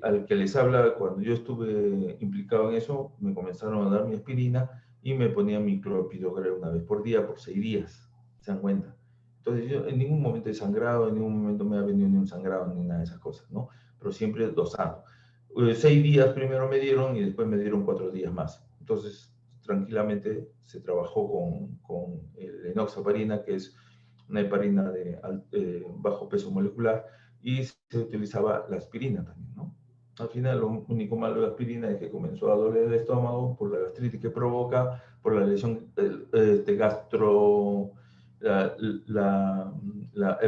Al que les habla, cuando yo estuve implicado en eso, me comenzaron a dar mi aspirina y me ponían mi clopidogrel una vez por día, por 6 días, ¿se dan cuenta? Entonces, yo en ningún momento he sangrado, en ningún momento me ha venido ni un sangrado, ni nada de esas cosas, ¿no? Pero siempre dosando. 6 días primero me dieron y después me dieron 4 días más. Entonces, tranquilamente se trabajó con el enoxaparina, que es una heparina de bajo peso molecular, y se utilizaba la aspirina también, ¿no? Al final, lo único malo de la aspirina es que comenzó a doler el estómago por la gastritis que provoca, por la lesión el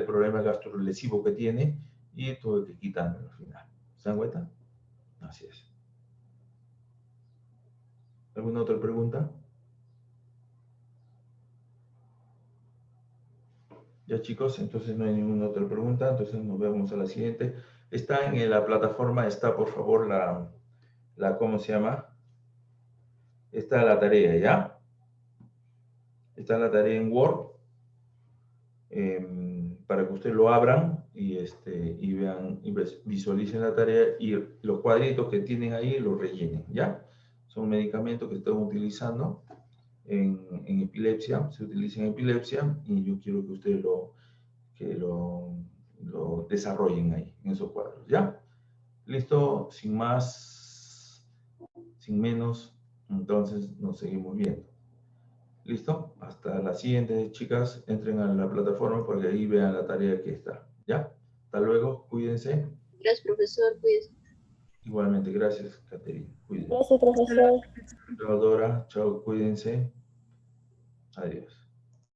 problema gastrolesivo que tiene, y tuve que quitármelo al final. ¿Se dan cuenta? Así es. ¿Alguna otra pregunta? Ya, chicos, entonces no hay ninguna otra pregunta, entonces nos vemos a la siguiente. Está en la plataforma, está por favor ¿cómo se llama? Está la tarea, ¿ya? Está la tarea en Word, para que ustedes lo abran y vean, y visualicen la tarea y los cuadritos que tienen ahí los rellenen, ¿ya? Son medicamentos que están utilizando en epilepsia, se utiliza en epilepsia, y yo quiero que ustedes lo desarrollen ahí, en esos cuadros, ¿ya? Listo, sin más, sin menos, entonces nos seguimos viendo. ¿Listo? Hasta la siguiente, chicas, entren a la plataforma porque ahí vean la tarea que está, ¿ya? Hasta luego, cuídense. Gracias, profesor. Cuídese. Igualmente, gracias, Caterina. Cuídense. Gracias, profesor. Chao, Dora. Chao, cuídense. Adiós.